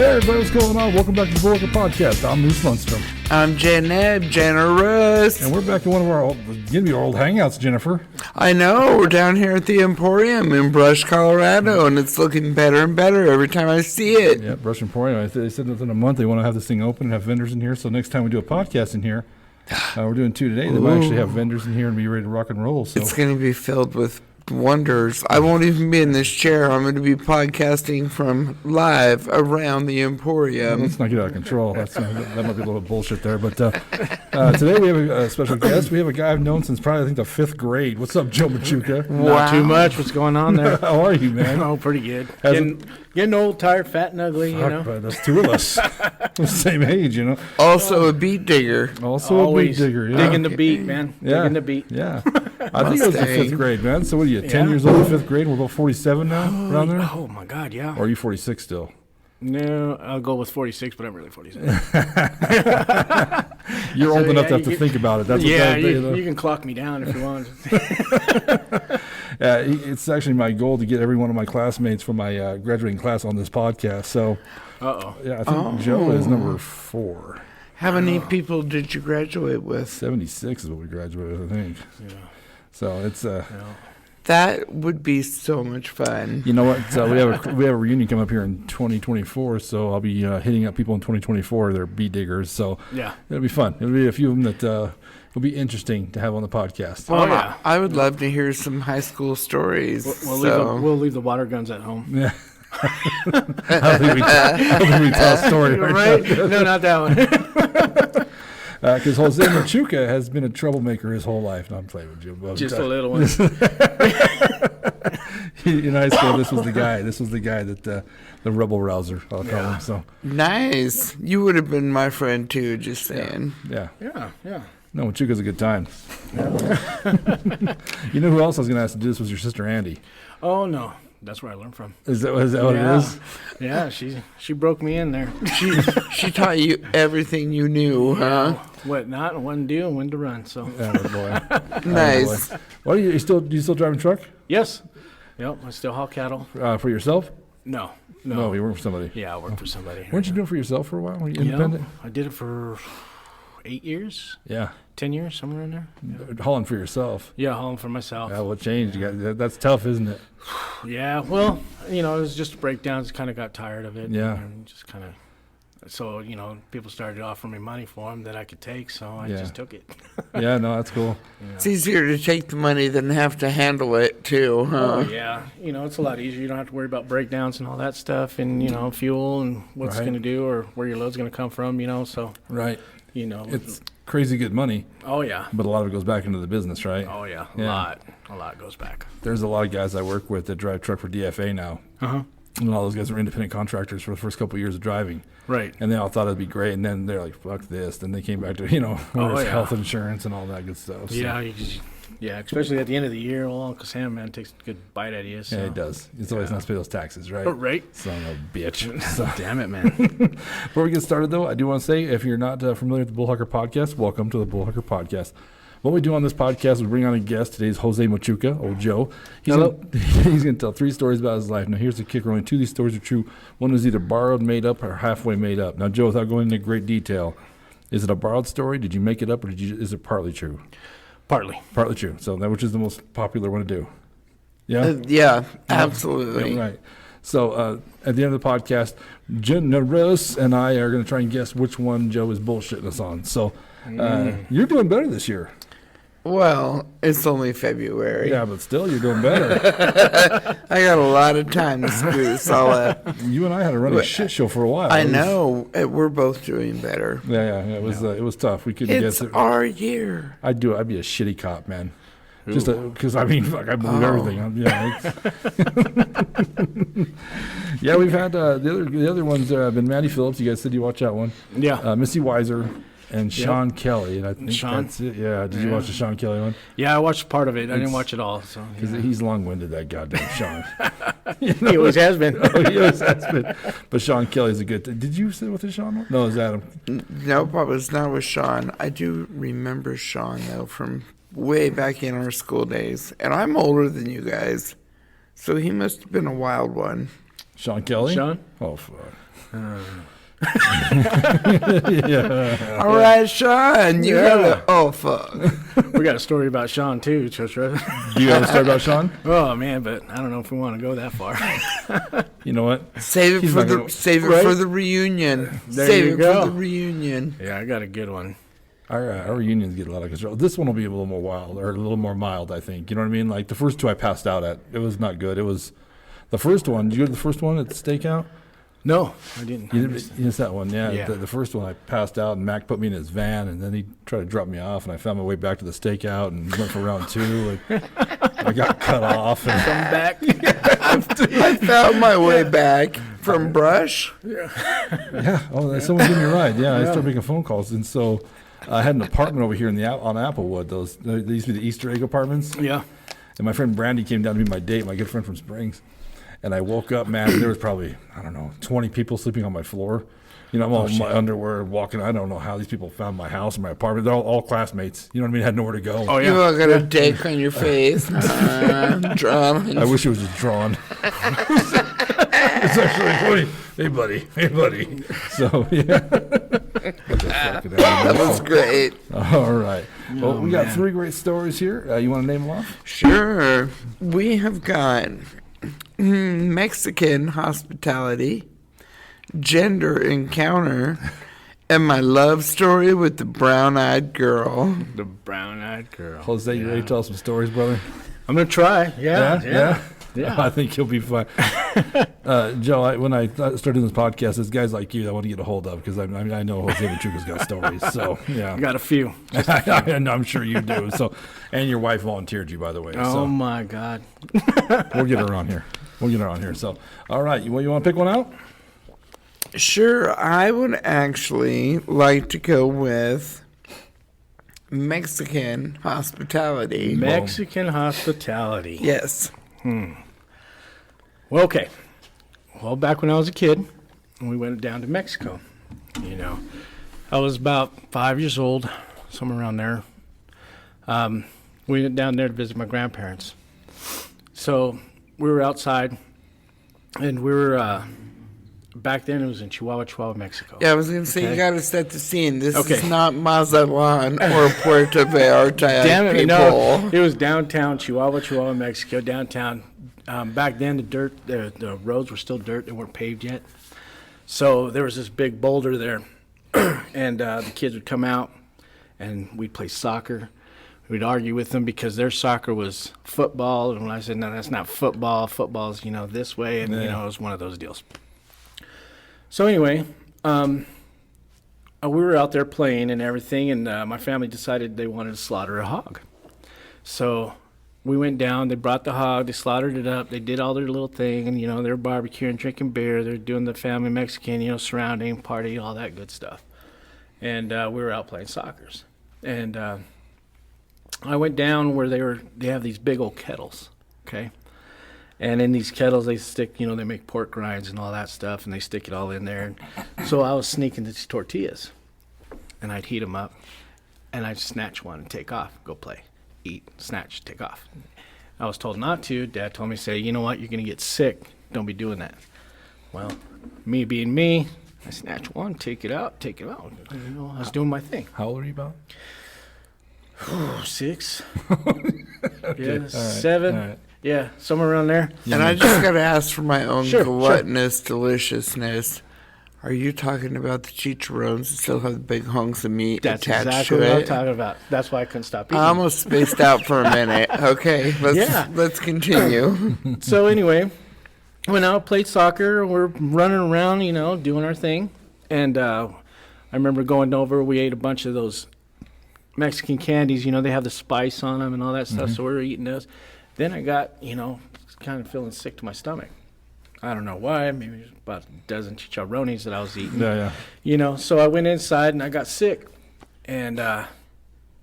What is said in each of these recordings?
Hey everybody, what's going on? Welcome back to the Bullhucker Podcast. I'm Moose Lundstrom. I'm Generous. And we're back in one of our old hangouts, Jennifer. I know, we're down here at the Emporium in Brush, Colorado, and it's looking better and better every time I see it. Yeah, Brush Emporium. They said within a month they want to have this thing open and have vendors in here. So next time we do a podcast in here, we're doing 2 today. They might actually have vendors in here and be ready to rock and roll. So it's going to be filled with wonders. I won't even be in this chair. I'm going to be podcasting from live around the Emporium. Let's not get out of control. That might be a little bullshit there. But today we have a special guest. We have a guy I've known since probably, I think, the 5th grade. What's up, Joe Machuca? Wow. Not too much. What's going on there? How are you, man? Oh, pretty good. Getting old, tired, fat, and ugly, you know. But that's two of us. The same age, you know. Also a beat digger. Always a beat digger. Yeah. Digging the beat, man. Yeah. Digging the beat. Yeah. I think it was the 5th grade, man. So what are you, 10 years old in 5th grade? We're about 47 now, around there? Oh, my God, yeah. Or are you 46 still? No, I'll go with 46, but I'm really 47. You're old enough to have to think about it. That's you can clock me down if you want. It's actually my goal to get every one of my classmates from my graduating class on this podcast. So, yeah, I think Joe is number 4. How many people did you graduate with? 76 is what we graduated with, I think. Yeah. So it's that would be so much fun. You know what? We have a reunion coming up here in 2024. So I'll be hitting up people in 2024. They're bee diggers. So yeah, it'll be fun. It'll be a few of them that will be interesting to have on the podcast. Well, yeah, I would love to hear some high school stories. We'll leave the water guns at home. Yeah. I think we tell a story. Right? No, not that one. Because Jose Machuca has been a troublemaker his whole life. No, I'm playing with you. Just a little one. In high school, this was the guy. This was the guy that the rebel rouser, I'll call him. So nice. You would have been my friend too. Just saying. Yeah. No, Machuca's a good time. Yeah. You know who else I was going to ask to do this was your sister Andy. Oh no. That's where I learned from. Is that what it is? Yeah, she broke me in there. She taught you everything you knew, huh? What not and when to do and when to run. So boy. Nice. Well, do you still driving a truck? Yes. Yep. I still haul cattle. For yourself? No. You work for somebody. Yeah, I work for somebody. Weren't you doing it for yourself for a while? Were you independent? I did it for 8 years. Yeah. 10 years, somewhere in there. Yeah. Hauling for yourself. Yeah, hauling for myself. Yeah, what changed? That's tough, isn't it? Yeah, well, it was just breakdowns. Kind of got tired of it. Yeah. And just kind of, so, people started offering me money for them that I could take, so I just took it. Yeah, no, that's cool. Yeah. It's easier to take the money than have to handle it, too, huh? Oh, yeah. It's a lot easier. You don't have to worry about breakdowns and all that stuff and, fuel and what's going to do or where your load's going to come from, so. Right. It's crazy good money. Oh, yeah. But a lot of it goes back into the business, right? Oh, yeah. A lot goes back. There's a lot of guys I work with that drive truck for DFA now. Uh-huh. And all those guys were independent contractors for the first couple of years of driving. Right. And they all thought it'd be great. And then they're like, fuck this. Then they came back to, health insurance and all that good stuff. So. Yeah, especially at the end of the year. Well, Uncle Sam, man, takes a good bite out of you. So. Yeah, he does. It's always nice to pay those taxes, right? Oh, right. Son of a bitch. So. Damn it, man. Before we get started, though, I do want to say, if you're not familiar with the Bullhucker Podcast, welcome to the Bullhucker Podcast. What we do on this podcast is we bring on a guest. Today's Jose Machuca, old Joe. He's going to tell 3 stories about his life. Now, here's the kicker. Only 2 of these stories are true. One is either borrowed, made up, or halfway made up. Now, Joe, without going into great detail, is it a borrowed story? Did you make it up, or is it partly true? Partly true. So that which is the most popular one to do? Yeah? Yeah, absolutely. Yeah, right. So at the end of the podcast, Generous and I are going to try and guess which one Joe is bullshitting us on. So you're doing better this year. Well, it's only February. Yeah, but still, you're doing better. I got a lot of time to screw this all up. You and I had a running shit show for a while. I know. We're both doing better. Yeah. It was tough. We couldn't guess it. It's our year. I'd do it. I'd be a shitty cop, man. Ooh. Just because I believe everything. Yeah, we've had the other ones. Been Maddie Phillips. You guys said you watch that one. Yeah. Missy Weiser. And Sean Kelly, and I think that's it. Yeah, did you watch the Sean Kelly one? Yeah, I watched part of it. I didn't watch it all. Because he's long-winded, that goddamn Sean. He always has been. He always has been. But Sean Kelly's a good. Did you sit with the Sean one? No, it was Adam. No, I was not with Sean. I do remember Sean though from way back in our school days, and I'm older than you guys, so he must have been a wild one. Sean Kelly? Sean? Oh, fuck. Yeah. All right, Sean. You Yeah. gotta. Oh fuck. We got a story about Sean too, Trisha. Do you have a story about Sean? Oh man, but I don't know if we want to go that far. You know what? Save it He's for not the gonna- save it Right? for the reunion. There Save you it go. for the reunion. Yeah, I got a good one. Our reunions get a lot of control. This one will be a little more wild or a little more mild, I think. You know what I mean? Like the first two I passed out at, it was not good. It was the first one. Did you go to the first one at the stakeout? No, I didn't. You missed that one, yeah. Yeah. The first one I passed out, and Mac put me in his van, and then he tried to drop me off, and I found my way back to the stakeout and went for round two. Like, I got cut off. And Come back. I found my way back from Brush. yeah, someone gave me a ride. Yeah, I started making phone calls, and so I had an apartment over here on Applewood. They used to be the Easter egg apartments. Yeah. And my friend Brandy came down to be my date, my good friend from Springs. And I woke up, man, and there was probably, 20 people sleeping on my floor. You know, I'm all in my underwear walking. I don't know how these people found my house and my apartment. They're all classmates. You know what I mean? Had nowhere to go. Oh You yeah. all got a dick on your face. Drawn. I wish it was just drawn. It's actually, hey, buddy. So, yeah. That was great. All right. Well, we got man. 3 great stories here. You want to name them off? Sure. We have got Mexican hospitality, gender encounter, and my love story with the brown-eyed girl. The brown-eyed girl. Jose, you ready to tell some stories, brother? I'm gonna try. Yeah. I think you'll be fine. Joe, when I started doing this podcast, it's guys like you that I want to get a hold of because I know Jose Machuca's got stories. So, yeah. I got a few. I'm sure you do. So, and your wife volunteered you, by the way. Oh So my God. we'll get her on here. So, all right. You want to pick one out? Sure, I would actually like to go with Mexican hospitality. Mexican hospitality. Yes. Well, okay. Well, back when I was a kid, we went down to Mexico. You know, I was about 5 years old, somewhere around there. We went down there to visit my grandparents. So we were outside, and we were back then it was in Chihuahua, Mexico. Yeah, I was going to say, Okay. you got to set the scene. This Okay. is not Mazatlan or Puerto Vallarta, Damn it, people. no. It was downtown Chihuahua, Mexico, downtown. Back then, the roads were still dirt. They weren't paved yet. So there was this big boulder there, and the kids would come out, and we'd play soccer. We'd argue with them because their soccer was football, and when I said, no, that's not football. Football's, this way, and, it was one of those deals. So anyway, we were out there playing and everything, and my family decided they wanted to slaughter a hog. So we went down, they brought the hog, they slaughtered it up, they did all their little thing, and, they were barbecuing, drinking beer, they're doing the family Mexican, surrounding, party, all that good stuff. And we were out playing soccers. And I went down where they have these big old kettles, okay? And in these kettles, they stick, they make pork rinds and all that stuff, and they stick it all in there. And so I was sneaking these tortillas, and I'd heat them up, and I'd snatch one and take off, go play, eat, snatch, take off. I was told not to. Dad told me, say, you know what, you're going to get sick. Don't be doing that. Well, me being me, I snatch one, take it out. I was doing my thing. How old are you about? 6. Okay. Yeah, All right. 7. All right. Yeah, somewhere around there. And I just got to ask for my own Sure, gluttonous deliciousness. Are you talking about the chicharrones that still have the big hunks of meat That's attached exactly to what I'm it? talking about. That's why I couldn't stop eating. I almost spaced out for a minute. Okay, let's continue. So anyway, went out, played soccer. We're running around, doing our thing. And I remember going over. We ate a bunch of those Mexican candies. They have the spice on them and all that stuff. So we were eating those. Then I got, kind of feeling sick to my stomach. I don't know why. Maybe it was about a dozen chicharrones that I was eating. Yeah. So I went inside and I got sick. And,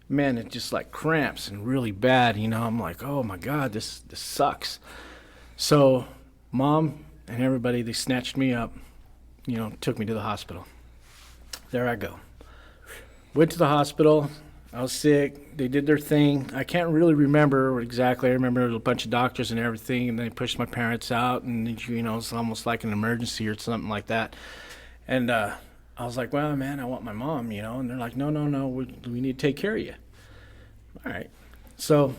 man, it just like cramps and really bad. I'm like, oh, my God, this sucks. So Mom and everybody, they snatched me up, took me to the hospital. There I go. Went to the hospital. I was sick. They did their thing. I can't really remember exactly. I remember there was a bunch of doctors and everything, and they pushed my parents out, and, it's almost like an emergency or something like that. And I was like, well, man, I want my mom, you know. And they're like, no, we need to take care of you. All right. So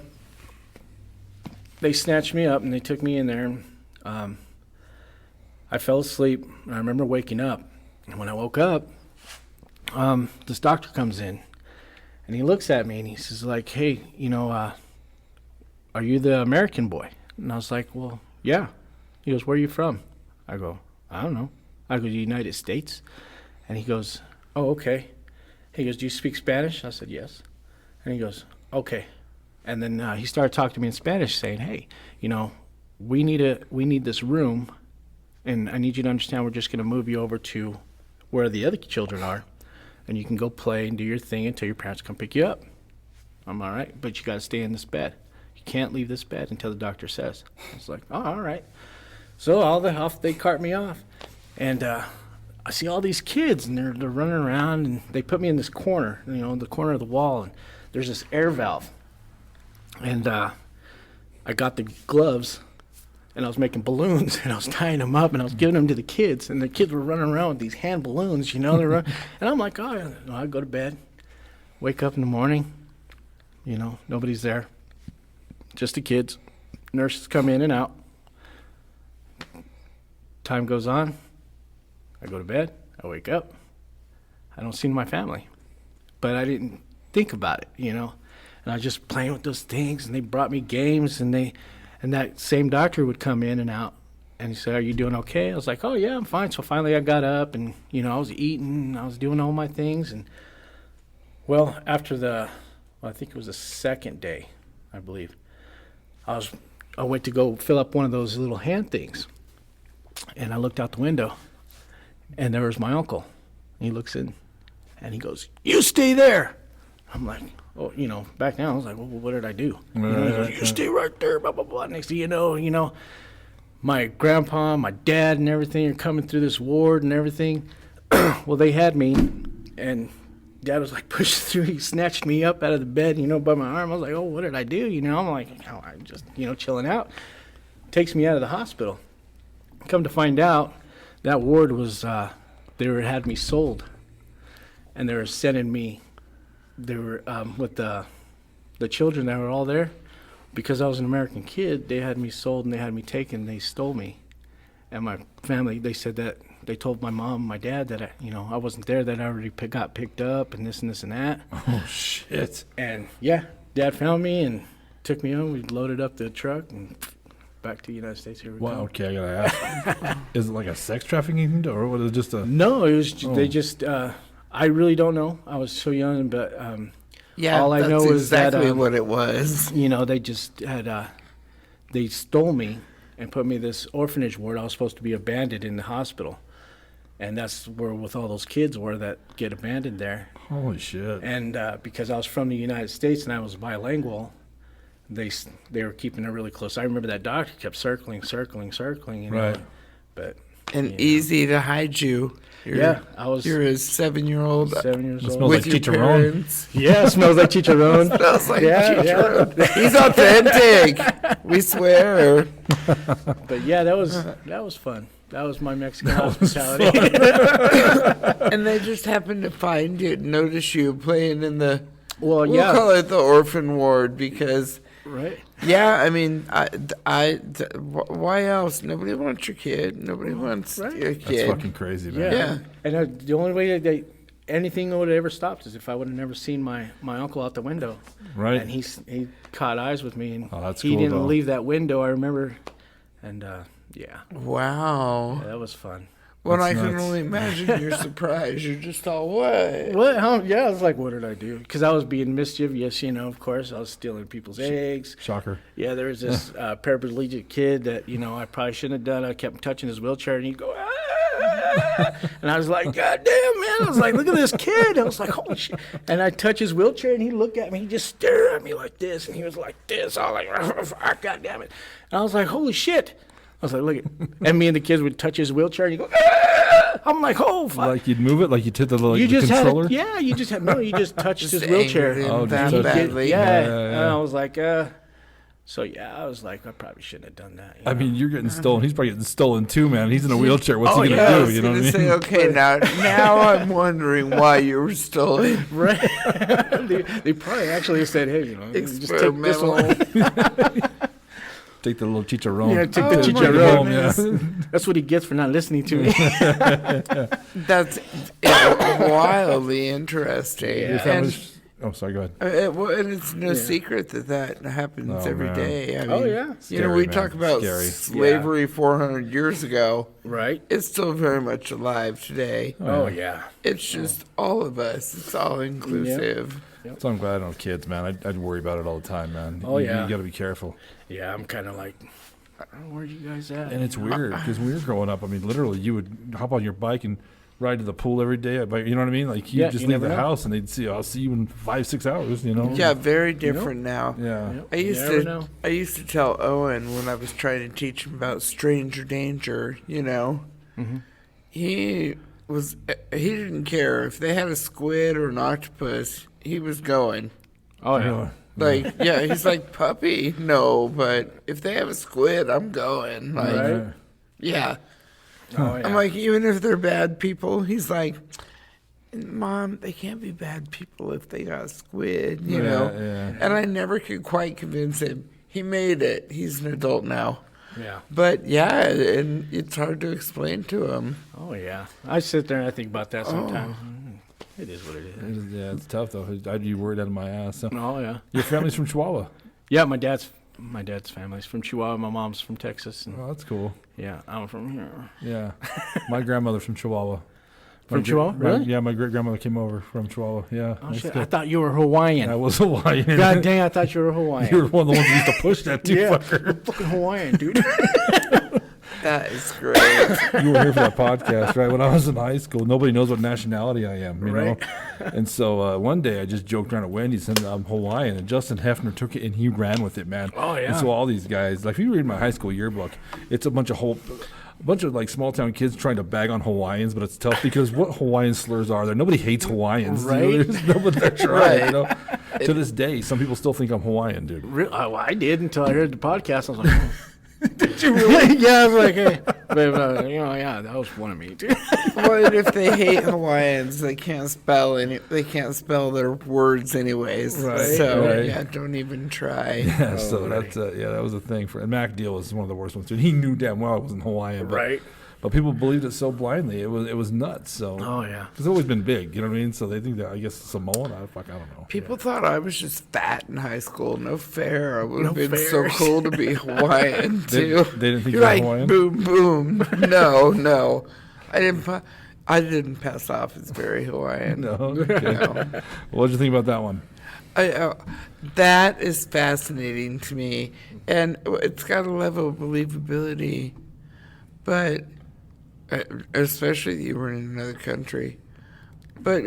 they snatched me up and they took me in there. And, I fell asleep. And I remember waking up. And when I woke up, this doctor comes in. And he looks at me and he says, like, hey, you know, are you the American boy? And I was like, well, yeah. He goes, where are you from? I go, I don't know. I go, the United States. And he goes, oh, okay. He goes, do you speak Spanish? I said, yes. And he goes, okay. And then he started talking to me in Spanish, saying, hey, you know, we need this room, and I need you to understand we're just going to move you over to where the other children are, and you can go play and do your thing until your parents come pick you up. I'm all right, but you got to stay in this bed. You can't leave this bed until the doctor says. I was like, oh, all right. So off they cart me off, and I see all these kids, and they're running around, and they put me in this corner, you know, the corner of the wall, and there's this air valve. And I got the gloves, and I was making balloons, and I was tying them up, and I was giving them to the kids, and the kids were running around with these hand balloons, you know. And I'm like, oh, I go to bed, wake up in the morning, you know, nobody's there, just the kids. Nurses come in and out. Time goes on. I go to bed. I wake up. I don't see my family, but I didn't think about it, you know. And I was just playing with those things, and they brought me games, and that same doctor would come in and out, and he said, are you doing okay? I was like, oh, yeah, I'm fine. So finally I got up, and, you know, I was eating, I was doing all my things. And, well, after I think it was the second day, I believe, I went to go fill up one of those little hand things, and I looked out the window, and there was my uncle. And he looks in, and he goes, you stay there. I'm like, oh, you know, back then I was like, well, what did I do? You know, he goes, you stay right there, blah, blah, blah. Next thing you know, my grandpa, my dad, and everything are coming through this ward and everything. Well, they had me, and Dad was like pushing through. He snatched me up out of the bed, you know, by my arm. I was like, oh, what did I do? You know, I'm like, oh, I'm just, you know, chilling out. Takes me out of the hospital. Come to find out, that ward was, had me sold, and they were sending me. They were with the children that were all there. Because I was an American kid, they had me sold and they had me taken. They stole me. And my family, they said that, they told my mom, my dad that, I wasn't there, that I already got picked up and this and this and that. Oh, shit. And, yeah, Dad found me and took me home. We loaded up the truck and back to the United States. Here we Wow, go. okay, I gotta ask. Is it like a sex trafficking or was it just a... No, it was, they just, I really don't know. I was so young, but... Yeah, all I that's know is exactly that, what it was. You know, they just had, they stole me and put me in this orphanage ward. I was supposed to be abandoned in the hospital. And that's where with all those kids were that get abandoned there. Holy shit. And because I was from the United States and I was bilingual, they were keeping it really close. I remember that doctor kept circling, you know. Right. But And easy to hide you. You're a 7-year-old 7 years It old. smells with like your chicharron. parents. Yeah, it smells like chicharron. Smells like Yeah, chicharron. He's authentic. We swear. But yeah, that was fun. That was my Mexican hospitality. And they just happened to find you, notice you playing in the. Well, We'll yeah. call it the orphan ward because. Right. Yeah, I mean, why else? Nobody wants your kid. Nobody wants Right. your That's kid. fucking crazy, man. Yeah. Yeah. And the only way that anything would have ever stopped is if I would have never seen my uncle out the window. Right. And he caught eyes with me, and Oh, that's he cool, didn't though. leave that window. I remember, and yeah, Wow. that was fun. Well, That's I can nuts. only imagine your surprise. You're just all, what? What? Yeah, I was like, what did I do? Because I was being mischievous, you know. Of course, I was stealing people's eggs. Shocker. Yeah, there was this paraplegic kid that, you know, I probably shouldn't have done. I kept touching his wheelchair, and he'd go, ah! And I was like, God damn, man. I was like, look at this kid. I was like, holy shit. And I touch his wheelchair, and he'd look at me. He'd just stare at me like this, and he was like this. I was like, God damn it. And I was like, holy shit. I was like, look at, and me and the kids would touch his wheelchair, and he'd go, ah! I'm like, oh, fuck. Like you'd move it, like you did the little You the just controller. you just touched Just his wheelchair. angered him Oh, that just touched it. badly. Yeah. Yeah. And I was like, So yeah, I was like, I probably shouldn't have done that. I mean, you're getting stolen. He's probably getting stolen too, man. He's in a wheelchair. What's he gonna I do? was You know what I gonna mean? say, okay, now I'm wondering why you were stolen. right? they probably actually said, hey, just take this Experimental. one. Take the little chicharron. Yeah, take the Take it chicharron. home, yeah. That's what he gets for not listening to me. That's wildly interesting. Yeah. Your And, family's- Oh, sorry. Go ahead. and it's no secret that happens Oh, every man. day. I mean, Oh, yeah. You know, Scary, we man. talk about Scary. slavery 400 years ago. Right? It's still very much alive today. Oh yeah. It's just all of us. It's all inclusive. So I'm glad I don't have kids, man. I'd worry about it all the time, man. Oh, yeah. You got to be careful. Yeah, I'm kind of like, where you guys at? And it's weird because when we were growing up, I mean, literally, you would hop on your bike and ride to the pool every day. But you know what I mean? Like you Yeah, just you leave never the know. house and they'd see, I'll see you in 5-6 hours. You know? Yeah, very different now. Yeah. Yep. I You used never to know. I used to tell Owen when I was trying to teach him about stranger danger, he didn't care if they had a squid or an octopus, he was going. Oh yeah. Like, yeah, he's like, puppy, no, but if they have a squid, I'm going. Like, Right. yeah. Oh yeah. I'm like, even if they're bad people, he's like, Mom, they can't be bad people if they got a squid, you know? Yeah. And I never could quite convince him. He made it. He's an adult now. yeah. But yeah, and it's hard to explain to him. Oh yeah. I sit there and I think about that sometimes. It is what it is. Yeah, it's tough though. I'd be worried out of my ass. So. Oh yeah. Your family's from Chihuahua. Yeah, my dad's family's from Chihuahua. My mom's from Texas. And Oh, that's cool. yeah, I'm from here. Yeah. My grandmother's from Chihuahua. From Chihuahua? Really? Yeah, my great grandmother came over from Chihuahua. Yeah. Oh nice shit! guy. I thought you were Hawaiian. I was Hawaiian. God dang! I thought you were Hawaiian. You were one of the ones that used to push that too, yeah, fucker. I'm fucking Hawaiian, dude. That is great. You were here for that podcast, right? When I was in high school, nobody knows what nationality I am, you know? And so one day I just joked around at Wendy's and I'm Hawaiian, and Justin Hefner took it and he ran with it, man. Oh, yeah. And so all these guys, like if you read my high school yearbook, it's a bunch of like small town kids trying to bag on Hawaiians, but it's tough because what Hawaiian slurs are there? Nobody hates Hawaiians, you know? Right. There's nobody that's right, you know? To this day, some people still think I'm Hawaiian, dude. Well, I did until I heard the podcast. I was like, did you really? Yeah, I was like, hey, but, yeah, that was one of me, dude. Well, and if they hate Hawaiians, they can't spell their words anyways. Right, So right. yeah, don't even try. Yeah, so that's that was a thing for. And Mac Deal was one of the worst ones too. He knew damn well I wasn't Hawaiian, but, but people believed it so blindly. It was nuts. So Oh yeah. it's always been big, you know what I mean? So they think that I guess Samoan. I don't know. People thought I was just fat in high school. No fair. I would have No been fair. so cool to be Hawaiian They too. didn't think You're you were like Hawaiian? boom boom. No. I didn't pass off as very Hawaiian. No. Okay. No. What did you think about that one? That is fascinating to me, and it's got a level of believability, but especially that you were in another country. But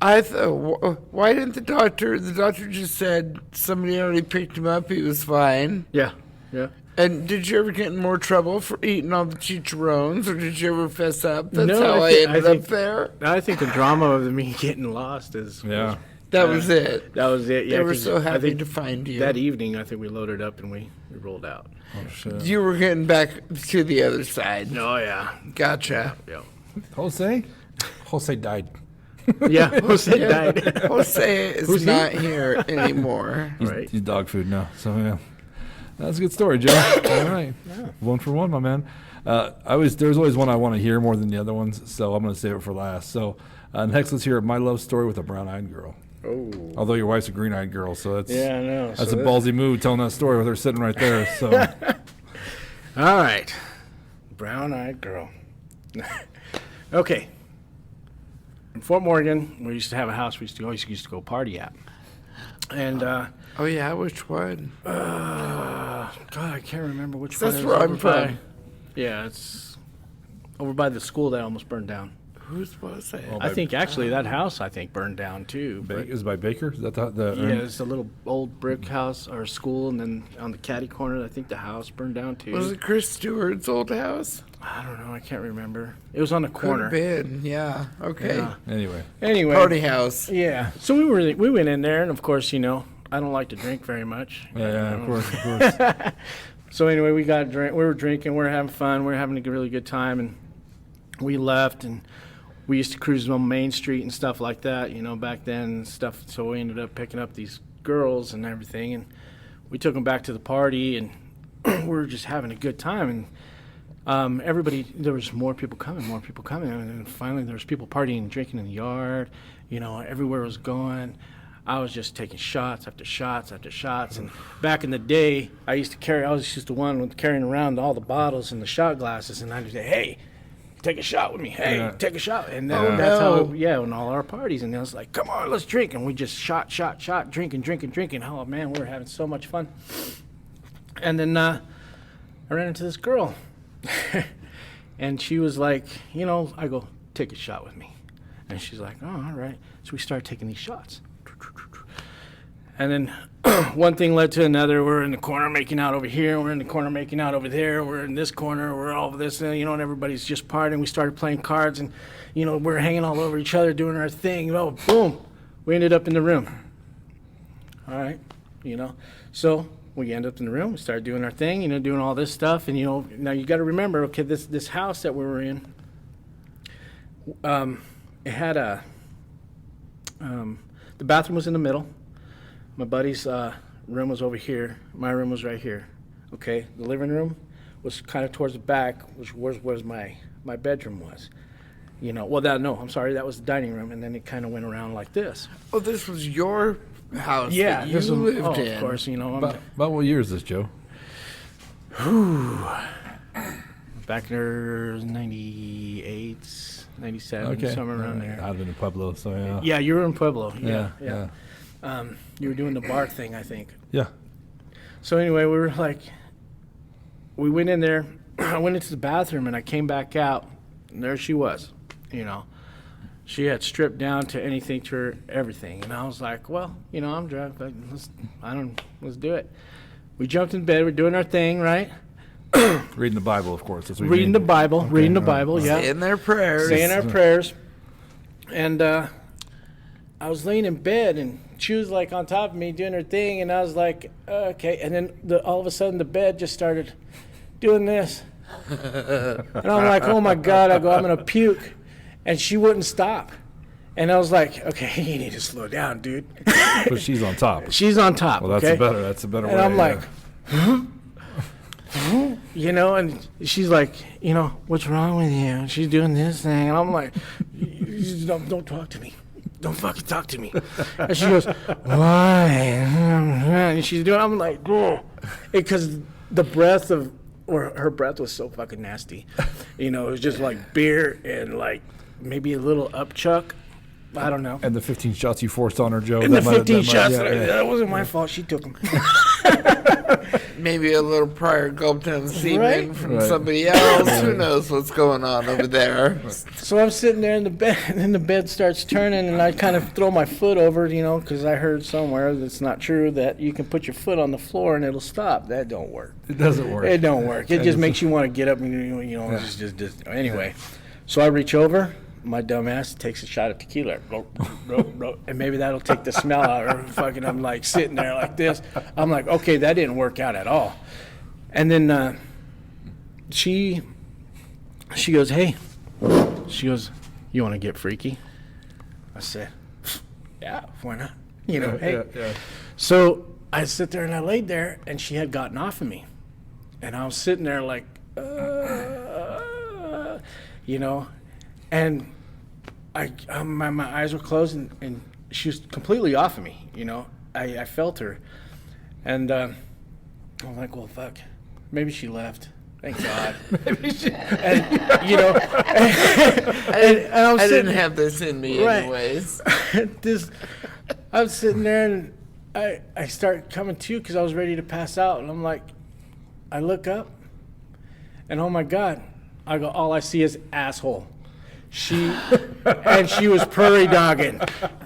I thought, why didn't the doctor? The doctor just said somebody already picked him up. He was fine. Yeah. Yeah. And did you ever get in more trouble for eating all the chicharrones, or did you ever fess up? That's No, how I I thi- I ended think- up there. I think the drama of me getting lost is Yeah. That was it. That was it. Yeah, They were 'cause so I happy think to find you. that evening. I think we loaded up and we rolled out. Oh shit. You were getting back to the other side. Oh yeah. Gotcha. Yeah. Jose died. Yeah. Jose died. Jose is Who's he? not here anymore. Right. He's dog food now. So yeah. That's a good story, Joe. All right. 1 for 1, my man. There's always one I want to hear more than the other ones, so I'm going to save it for last. So next, let's hear my love story with a brown-eyed girl. Oh. Although your wife's a green-eyed girl, so that's Yeah, I know. that's So a ballsy move telling that story with her sitting right there. So All right. Brown-eyed girl. Okay. In Fort Morgan, we used to have a house we always used to go party at. And, Oh yeah, which one? God, I can't remember which one. That's it where was I'm over by. from. Yeah, it's over by the school that almost burned down. Whose was it? Oh, I think actually that house burned down too. But is it by Baker? Is that the yeah, it's a little old brick house or school, and then on the caddy corner, I think the house burned down too. Was it Chris Stewart's old house? I don't know. I can't remember. It was on the Could corner. have been. Yeah. Okay. Yeah. Anyway, Anyway. Party house. Yeah. So we went in there, and of course, I don't like to drink very much. Yeah, of course. So anyway, we got a drink. We were drinking. We were having fun. We were having a really good time, and we left. And we used to cruise on Main Street and stuff like that, back then and stuff. So we ended up picking up these girls and everything, and we took them back to the party, and we were just having a good time. And there was more people coming, and then finally there was people partying and drinking in the yard. Everywhere was going. I was just taking shots after shots after shots. And back in the day, I was just the one with carrying around all the bottles and the shot glasses, and I'd say, "Hey, take a shot with me. Hey, take a shot." And that's how, in all our parties. And I was like, "Come on, let's drink." And we just shot, drinking. Oh, man, we were having so much fun. And then I ran into this girl. And she was like, I go, "Take a shot with me." And she's like, "Oh, all right." So we started taking these shots. And then one thing led to another. We're in the corner making out over here. We're in the corner making out over there. We're in this corner. We're all over this, and everybody's just partying. We started playing cards, and, we're hanging all over each other, doing our thing. Boom. We ended up in the room. All right, So we ended up in the room. We started doing our thing, doing all this stuff. And, now you got to remember, okay, this house that we were in, it had the bathroom was in the middle. My buddy's room was over here. My room was right here. Okay, the living room was kind of towards the back, which was where my bedroom was. I'm sorry, that was the dining room, and then it kind of went around like this. Oh, this was your house Yeah, that you lived in. of course, About what year is this, Joe? Back there, 98, 97, somewhere around there. I've been in Pueblo, so yeah. Yeah, you were in Pueblo. Yeah. You were doing the bar thing, I think. Yeah. So anyway, we went in there. I went into the bathroom, and I came back out, and there she was. She had stripped down to anything, to her everything, and I was like, well, I'm drunk, but let's do it. We jumped in bed. We're doing our thing, right? Reading the Bible, of course. That's what Reading the Bible. Okay, reading the Bible. Yeah. Saying their prayers. Saying our prayers. And I was laying in bed, and she was like on top of me doing her thing, and I was like, okay. And then all of a sudden the bed just started doing this. And I'm like, oh my God, I'm going to puke. And she wouldn't stop. And I was like, okay, you need to slow down, dude. But she's on top. She's on top. Well, that's a better way. And I'm like, huh? And she's like, what's wrong with you? And she's doing this thing. And I'm like, don't talk to me. Don't fucking talk to me. And she goes, why? And she's doing, I'm like, because the breath her breath was so fucking nasty. It was just like beer and like maybe a little upchuck. I don't know. And the 15 shots you forced on her, Joe. And the 15 shots, that wasn't my fault. She took them. Maybe a little prior gulp down semen from Right. somebody else. Who knows what's going on over there? So I'm sitting there in the bed, and then the bed starts turning, and I kind of throw my foot over, because I heard somewhere that's not true that you can put your foot on the floor and it'll stop. That don't work. It doesn't work. It don't work. It just makes you want to get up and, just anyway. So I reach over. My dumb ass takes a shot of tequila, and maybe that'll take the smell out. Or fucking, I'm like sitting there like this. I'm like, okay, that didn't work out at all. And then she goes, hey, you want to get freaky? I said, yeah, why not? Hey. Yeah. So I sit there and I laid there, and she had gotten off of me, and I was sitting there like, and my eyes were closed, and she was completely off of me. I felt her, and I'm like, well, fuck, maybe she left. Thank God. Maybe she, and I didn't have this in me anyways. I was sitting there, and I start coming to because I was ready to pass out, and I'm like, I look up, and oh my God, I go, all I see is asshole. She was prairie dogging.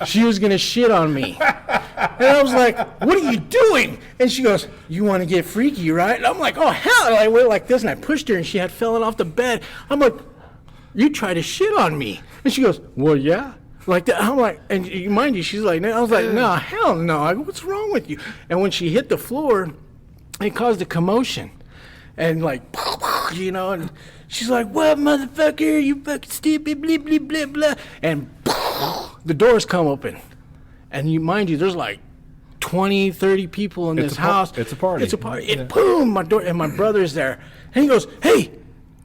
She was gonna shit on me. And I was like, what are you doing? And she goes, you want to get freaky, right? And I'm like, oh hell. And I went like this, and I pushed her, and she had fallen off the bed. I'm like, you tried to shit on me. And she goes, well, yeah. Like that. I'm like, and mind you, she's like, I was like, no, hell no. I go, what's wrong with you? And when she hit the floor, it caused a commotion. And like, you know, and she's like, what, motherfucker? You fucking stupid, blah, blah, blah, blah. And the doors come open. And mind you, there's like 20, 30 people in this house. It's a party. It's a party. And boom, my door, and my brother's there. And he goes, hey,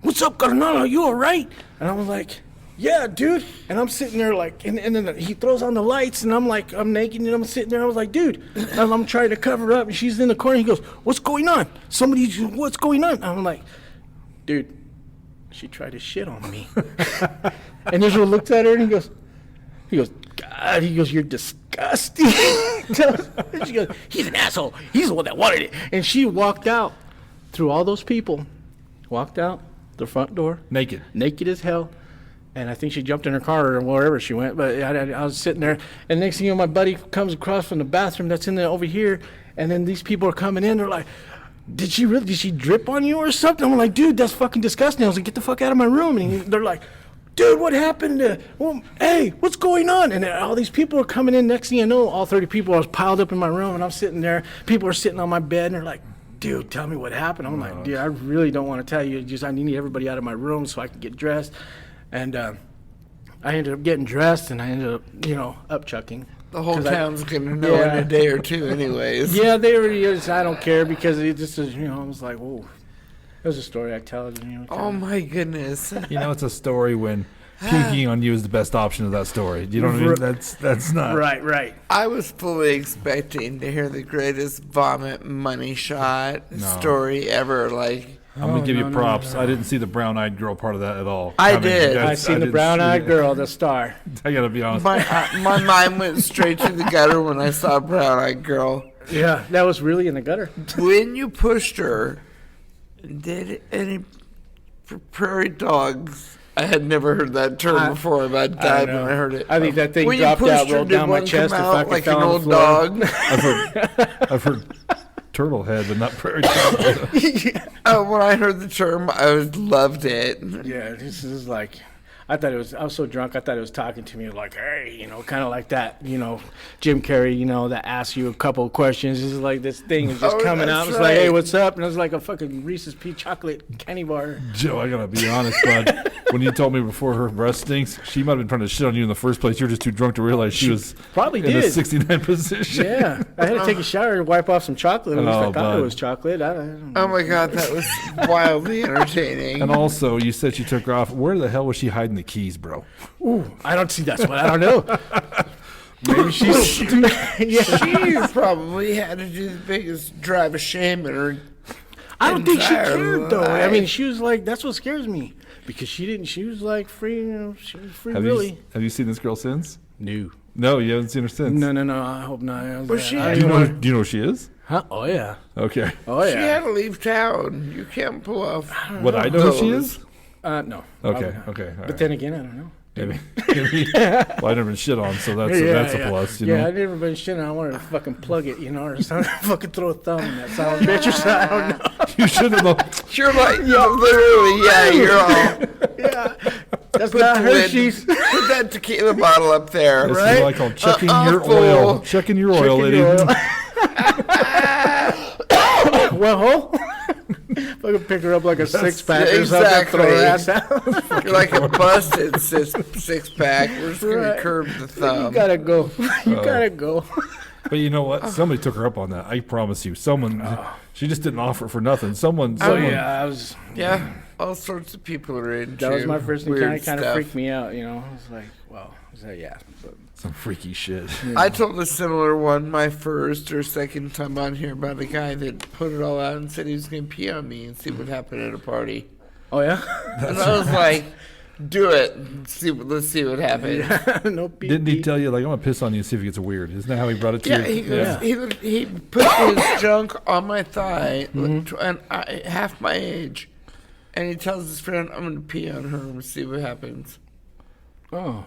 what's up, Carnal? Are you all right? And I was like, yeah, dude. And I'm sitting there like, and then he throws on the lights, and I'm like, I'm naked, and I'm sitting there. I was like, dude, and I'm trying to cover up, and she's in the corner. He goes, what's going on? What's going on? I'm like, dude, she tried to shit on me. And Israel looked at her, and he goes, God, he goes, you're disgusting. She goes, he's an asshole. He's the one that wanted it. And she walked out through all those people, walked out the front door. Naked as hell. And I think she jumped in her car or wherever she went. But I was sitting there. And next thing you know, my buddy comes across from the bathroom that's in there over here. And then these people are coming in. They're like, did she drip on you or something? I'm like, dude, that's fucking disgusting. I was like, get the fuck out of my room. And they're like, dude, what happened? Well, hey, what's going on? And all these people are coming in. Next thing you know, all 30 people are piled up in my room. And I'm sitting there. People are sitting on my bed. And they're like, dude, tell me what happened. I'm like, dude, I really don't want to tell you. I need everybody out of my room so I can get dressed. And I ended up getting dressed, and I ended up, upchucking. The whole town's going to know in a day or two anyways. Yeah, they already is. I don't care because it just is, I was like, whoa. It was a story I tell. Oh, my goodness. It's a story when peeking on you is the best option of that story. You know what I mean? That's not. Right. I was fully expecting to hear the greatest vomit money shot story ever. Like, I'm going to give you props. I didn't see the brown-eyed girl part of that at all. I did. I seen the brown-eyed girl, the star. I got to be honest. My mind went straight to the gutter when I saw brown-eyed girl. Yeah, that was really in the gutter. When you pushed her, did any prairie dogs? I had never heard that term before. I about died when I heard it. I think that thing when dropped out, rolled down my chest, and fucking like fell an on old the floor. dog. I've heard turtle head, but not prairie dog. When I heard the term, I loved it. Yeah, this is like, I was so drunk, I thought it was talking to me like, hey, kind of like that, Jim Carrey, that asks you a couple of questions. This is like, this thing is just coming out. It's like, hey, what's up? And it was like a fucking Reese's Peach chocolate candy bar. Joe, I got to be honest, bud. When you told me before her breast stinks, she might have been trying to shit on you in the first place. You're just too drunk to realize she was probably in a 69 position. Yeah. I had to take a shower and wipe off some chocolate. At least I thought it was chocolate. I don't know. Oh, my God, that was wildly entertaining. And also, you said she took her off. Where the hell was she hiding the keys, bro? Ooh, I don't see. That's what I don't know. Maybe she probably had to do the biggest drive of shame in her. I don't think she entire cared though. I life. mean, she was like, that's what scares me because she didn't. She was like free. She was free. Have you seen this girl since? No. No, you haven't seen her since. No. I hope not. Do you know who she is? Huh? Oh yeah. Okay. Oh yeah. She had to leave town. You can't pull off. Would I know who she is? No. Okay. But then again, I don't know. Maybe. Well, I never been shit on, so that's a plus. You know? I never been shit on. I wanted to fucking plug it, or something. Fucking throw a thumb in that son of a bitch or something. I don't know. You should have known. You're like, literally, you're all. Yeah. That's not Hershey's. Put that tequila bottle up there, This right? is what I call checking your oil. Checking your oil, lady. Well, fucking pick her up like a six-pack or something. Throw her ass out. You're like a busted six-pack. We're just going to curb the thumb. You gotta go. You gotta go. But you know what? Somebody took her up on that. I promise you. Someone. She just didn't offer it for nothing. Someone. Yeah, all sorts of people are into that was my first weird encounter. Kind of stuff. freaked me out. I was like, wow. Some freaky shit. I told a similar one my first or second time on here about a guy that put it all out and said he was going to pee on me and see what happened at a party. Oh yeah. And I was like, do it. Let's see what happens. Yeah, no pee. Didn't he tell you, like, I'm going to piss on you and see if it gets weird? Isn't that how he brought it to you? He put his junk on my thigh, and half my age. And he tells his friend, I'm going to pee on her and see what happens. Oh.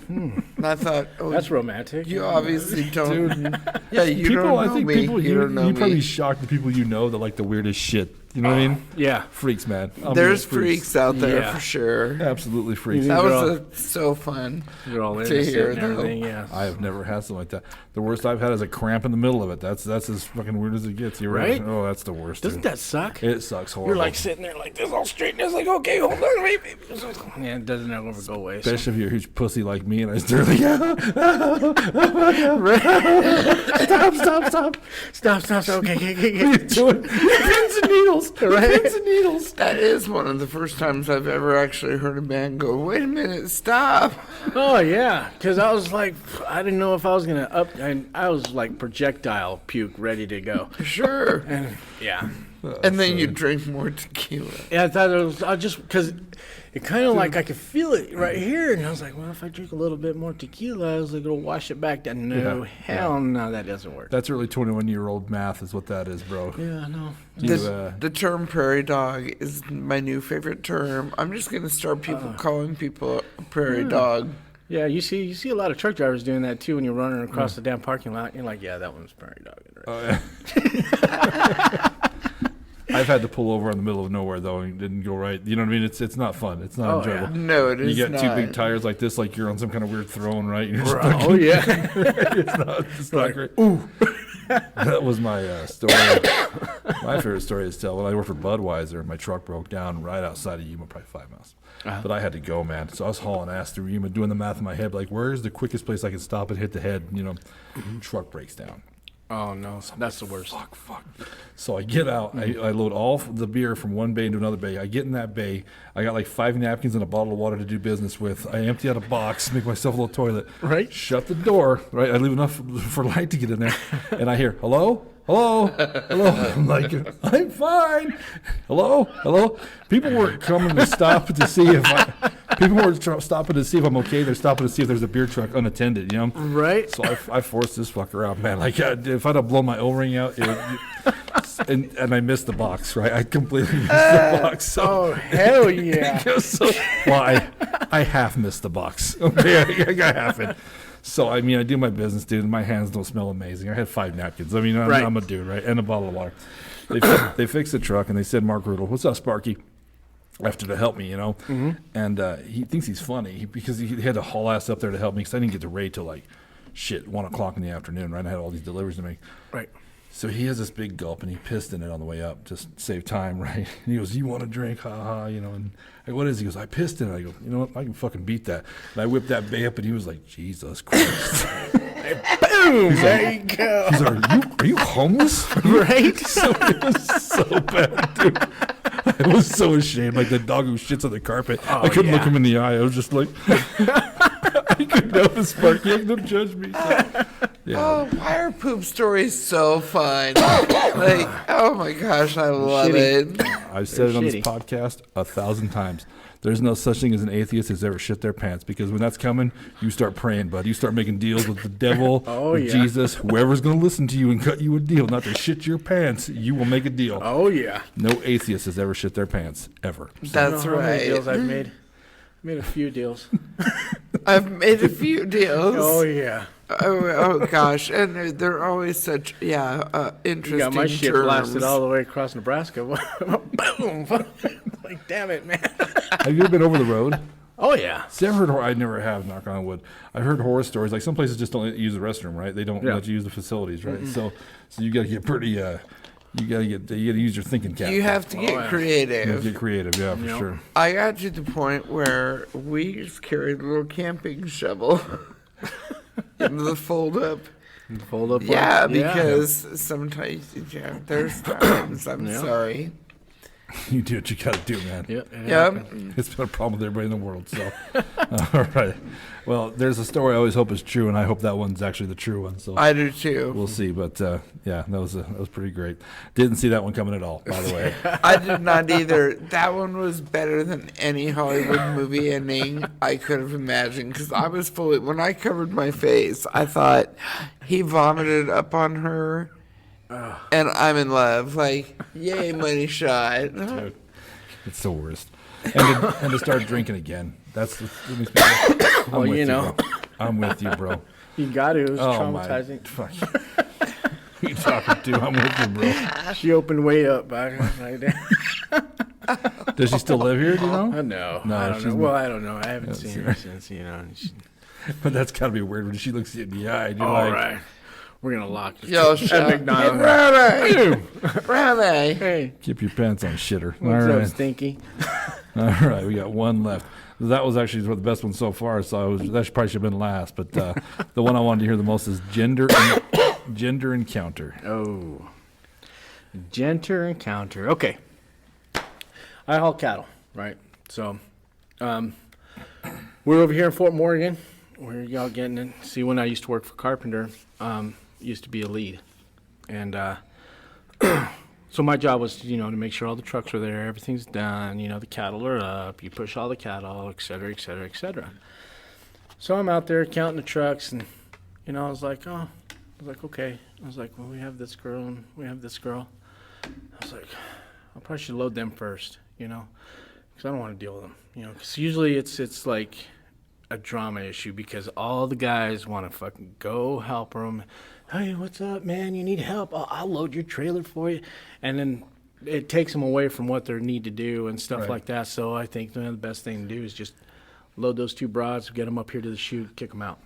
And I thought, that's romantic. You obviously don't. Dude. Yeah, you people, don't know I think me. people, you don't know you'd probably me. be shocked the people you know that like the weirdest shit You know what I mean? Yeah. Freaks, man. There's freaks out there Yeah. for sure. Absolutely freaks. That was so fun You're all to innocent hear, and everything. Yeah. I have never had something like that. The worst I've had is a cramp in the middle of it. That's as fucking weird as it gets. You're Right? Oh, that's the worst. Doesn't dude. that suck? It sucks horrible. You're like sitting there like this, all straight, and it's like, okay, hold on, wait. Yeah, it doesn't ever go away. So. Especially if you're a huge pussy like me, and I start like, Stop. Okay. you're doing pins and needles, pins and needles. That is one of the first times I've ever actually heard a man go, wait a minute, stop. Oh, yeah, because I was like, I didn't know if I was going to up, and I was like projectile puke ready to go. Sure. And yeah. And then you drink more tequila. Yeah, I thought it was, I just, because it kind of like I could feel it right here, and I was like, well, if I drink a little bit more tequila, I was like, it'll wash it back down. No, hell no, that doesn't work. That's early 21-year-old math is what that is, bro. Yeah, I know. The term prairie dog is my new favorite term. I'm just going to start calling people a prairie dog. Yeah, you see a lot of truck drivers doing that too when you're running across the damn parking lot. You're like, yeah, that one's prairie dog. Right? Oh, yeah. I've had to pull over in the middle of nowhere though, and it didn't go right. You know what I mean? It's not fun. It's not enjoyable. Yeah. No, it is You got not. two big tires like this, like you're on some kind of weird throne, right? You're just Oh yeah. it's not great. Ooh. That was my story. My favorite story is to tell. When I worked for Budweiser, my truck broke down right outside of Yuma, probably 5 miles. But I had to go, man. So I was hauling ass through Yuma, doing the math in my head, like, where's the quickest place I can stop and hit the head? You know, truck breaks down. Oh no, that's the worst. Fuck. So I get out. I load all the beer from one bay into another bay. I get in that bay. I got like 5 napkins and a bottle of water to do business with. I empty out a box, make myself a little toilet. Right. Shut the door. Right. I leave enough for light to get in there. And I hear, hello? I'm like, I'm fine. Hello? People weren't coming to stop to see if people weren't stopping to see if I'm okay. They're stopping to see if there's a beer truck unattended, you know? Right. So I forced this fucker out, man. Like, if I'd have blown my O-ring out, and I missed the box, right? I completely missed the box. So, Oh hell yeah. I half missed the box. Okay, I got half it. So, I mean, I do my business, dude, and my hands don't smell amazing. I had 5 napkins. I mean, I'm a dude, right? And a bottle of water. They fixed the truck, and they said, Mark Riddle, what's up, Sparky? After to help me, you know? Mm-hmm. And he thinks he's funny because he had to haul ass up there to help me because I didn't get to raid till like, 1 o'clock in the afternoon, right? I had all these deliveries to make. Right. So he has this big gulp, and he pissed in it on the way up to save time, right? And he goes, you want a drink? Ha ha, you know. And I go, what is it? He goes, I pissed in it. I go, you know what? I can fucking beat that. And I whipped that bay up, and he was like, Jesus Christ. Boom! There you go. He's like, are you homeless? Right? So it was so bad, dude. I was so ashamed, like the dog who shits on the carpet. I couldn't look him in the eye. I was just like, I couldn't help it, Sparky. Don't judge me. So, yeah. Oh, why are poop stories so fun? Like, oh my gosh, I love it. I've said it on this podcast 1,000 times. There's no such thing as an atheist who's ever shit their pants, because when that's coming, you start praying, bud. You start making deals with the devil, with Jesus, whoever's going to listen to you and cut you a deal, not to shit your pants. You will make a deal. Oh yeah. No atheist has ever shit their pants, ever. That's How many right. deals I've made. Made a few deals. I've made a few deals. Oh yeah. Oh gosh, and they're always such interesting You got my shit terms. blasted all the way across Nebraska. Boom! Like, damn it, man. Have you ever been over the road? Oh yeah. See, I've heard, I never have, knock on wood. I've heard horror stories. Like, some places just don't let you use the restroom, right? They don't let you use the facilities, right? So you got to get pretty, you got to use your thinking cap. You have to get creative. You have to get creative, yeah, for sure. I got to the point where we just carried a little camping shovel in the fold up. Fold up. Yeah, because sometimes, there's times, I'm sorry. You do what you got to do, man. Yep. It's been a problem with everybody in the world, so. All right. Well, there's a story I always hope is true, and I hope that one's actually the true one. So I do too. we'll see, but yeah, that was pretty great. Didn't see that one coming at all, by the way. I did not either. That one was better than any Hollywood movie ending I could have imagined, because I was fully, when I covered my face, I thought he vomited up on her, and I'm in love. Like, yay, money shot. Dude, it's the worst. And to start drinking again. That's the. Well, you know. I'm with you, bro. You got to. It was Oh my! traumatizing. Fuck. you talking to? I'm with you, bro. She opened way up back right there. Does she still live here? Do you know? No, No, I don't she's know. not. Well, I don't know. I haven't seen her since, But that's got to be weird when she looks you in the eye. And you're All like, right. We're going to lock this. Yo, at shout McDonald's. Raleigh. Hey, keep your pants on, shitter. what's All up, right. Stinky? All right, we got one left. That was actually the best one so far, so that probably should have been last. But the one I wanted to hear the most is gender encounter. Oh. Gender encounter. Okay. I haul cattle, right? So, we're over here in Fort Morgan. Where y'all getting in? See, when I used to work for Carpenter, used to be a lead. And so my job was, to make sure all the trucks were there, everything's done, the cattle are up, you push all the cattle, et cetera, et cetera, et cetera. So I'm out there counting the trucks, and, I was like, okay. I was like, well, we have this girl, and we have this girl. I was like, I probably should load them first, because I don't want to deal with them, because usually it's like a drama issue because all the guys want to fucking go help them. Hey, what's up, man? You need help? I'll load your trailer for you. And then it takes them away from what they need to do and stuff like that. So I think the best thing to do is just load those two broads, get them up here to the chute, kick them out.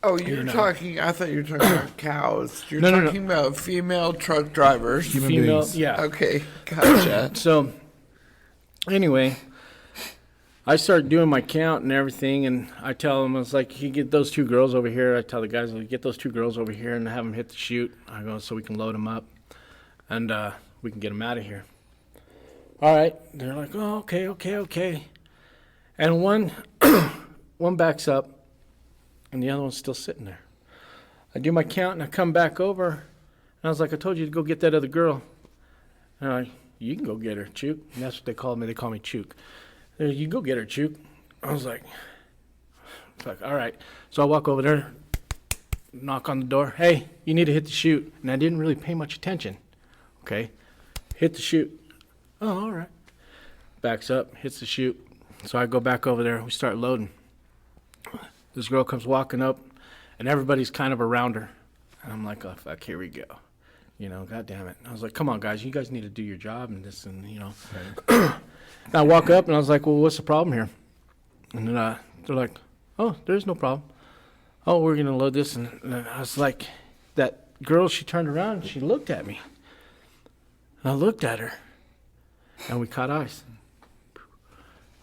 Oh, you're talking, I thought you were talking about cows. You're talking about female truck drivers. Female beings. Yeah. Okay, gotcha. So anyway, I started doing my count and everything, and I tell them, I was like, you get those two girls over here. I tell the guys, get those two girls over here and have them hit the chute. I go, so we can load them up, and we can get them out of here. All right. They're like, oh, okay. And one backs up, and the other one's still sitting there. I do my count, and I come back over, and I was like, I told you to go get that other girl. And I'm like, you can go get her, Chook. And that's what they call me. They call me Chook. You go get her, Chook. I was like, fuck, all right. So I walk over there, knock on the door. Hey, you need to hit the chute. And I didn't really pay much attention. Okay. Hit the chute. Oh, all right. Backs up, hits the chute. So I go back over there. We start loading. This girl comes walking up, and everybody's kind of around her. And I'm like, oh, fuck, here we go. God damn it. I was like, come on, guys. You guys need to do your job and this and, And I walk up, and I was like, well, what's the problem here? And then they're like, oh, there's no problem. Oh, we're going to load this. And I was like, that girl, she turned around, and she looked at me. And I looked at her, and we caught eyes.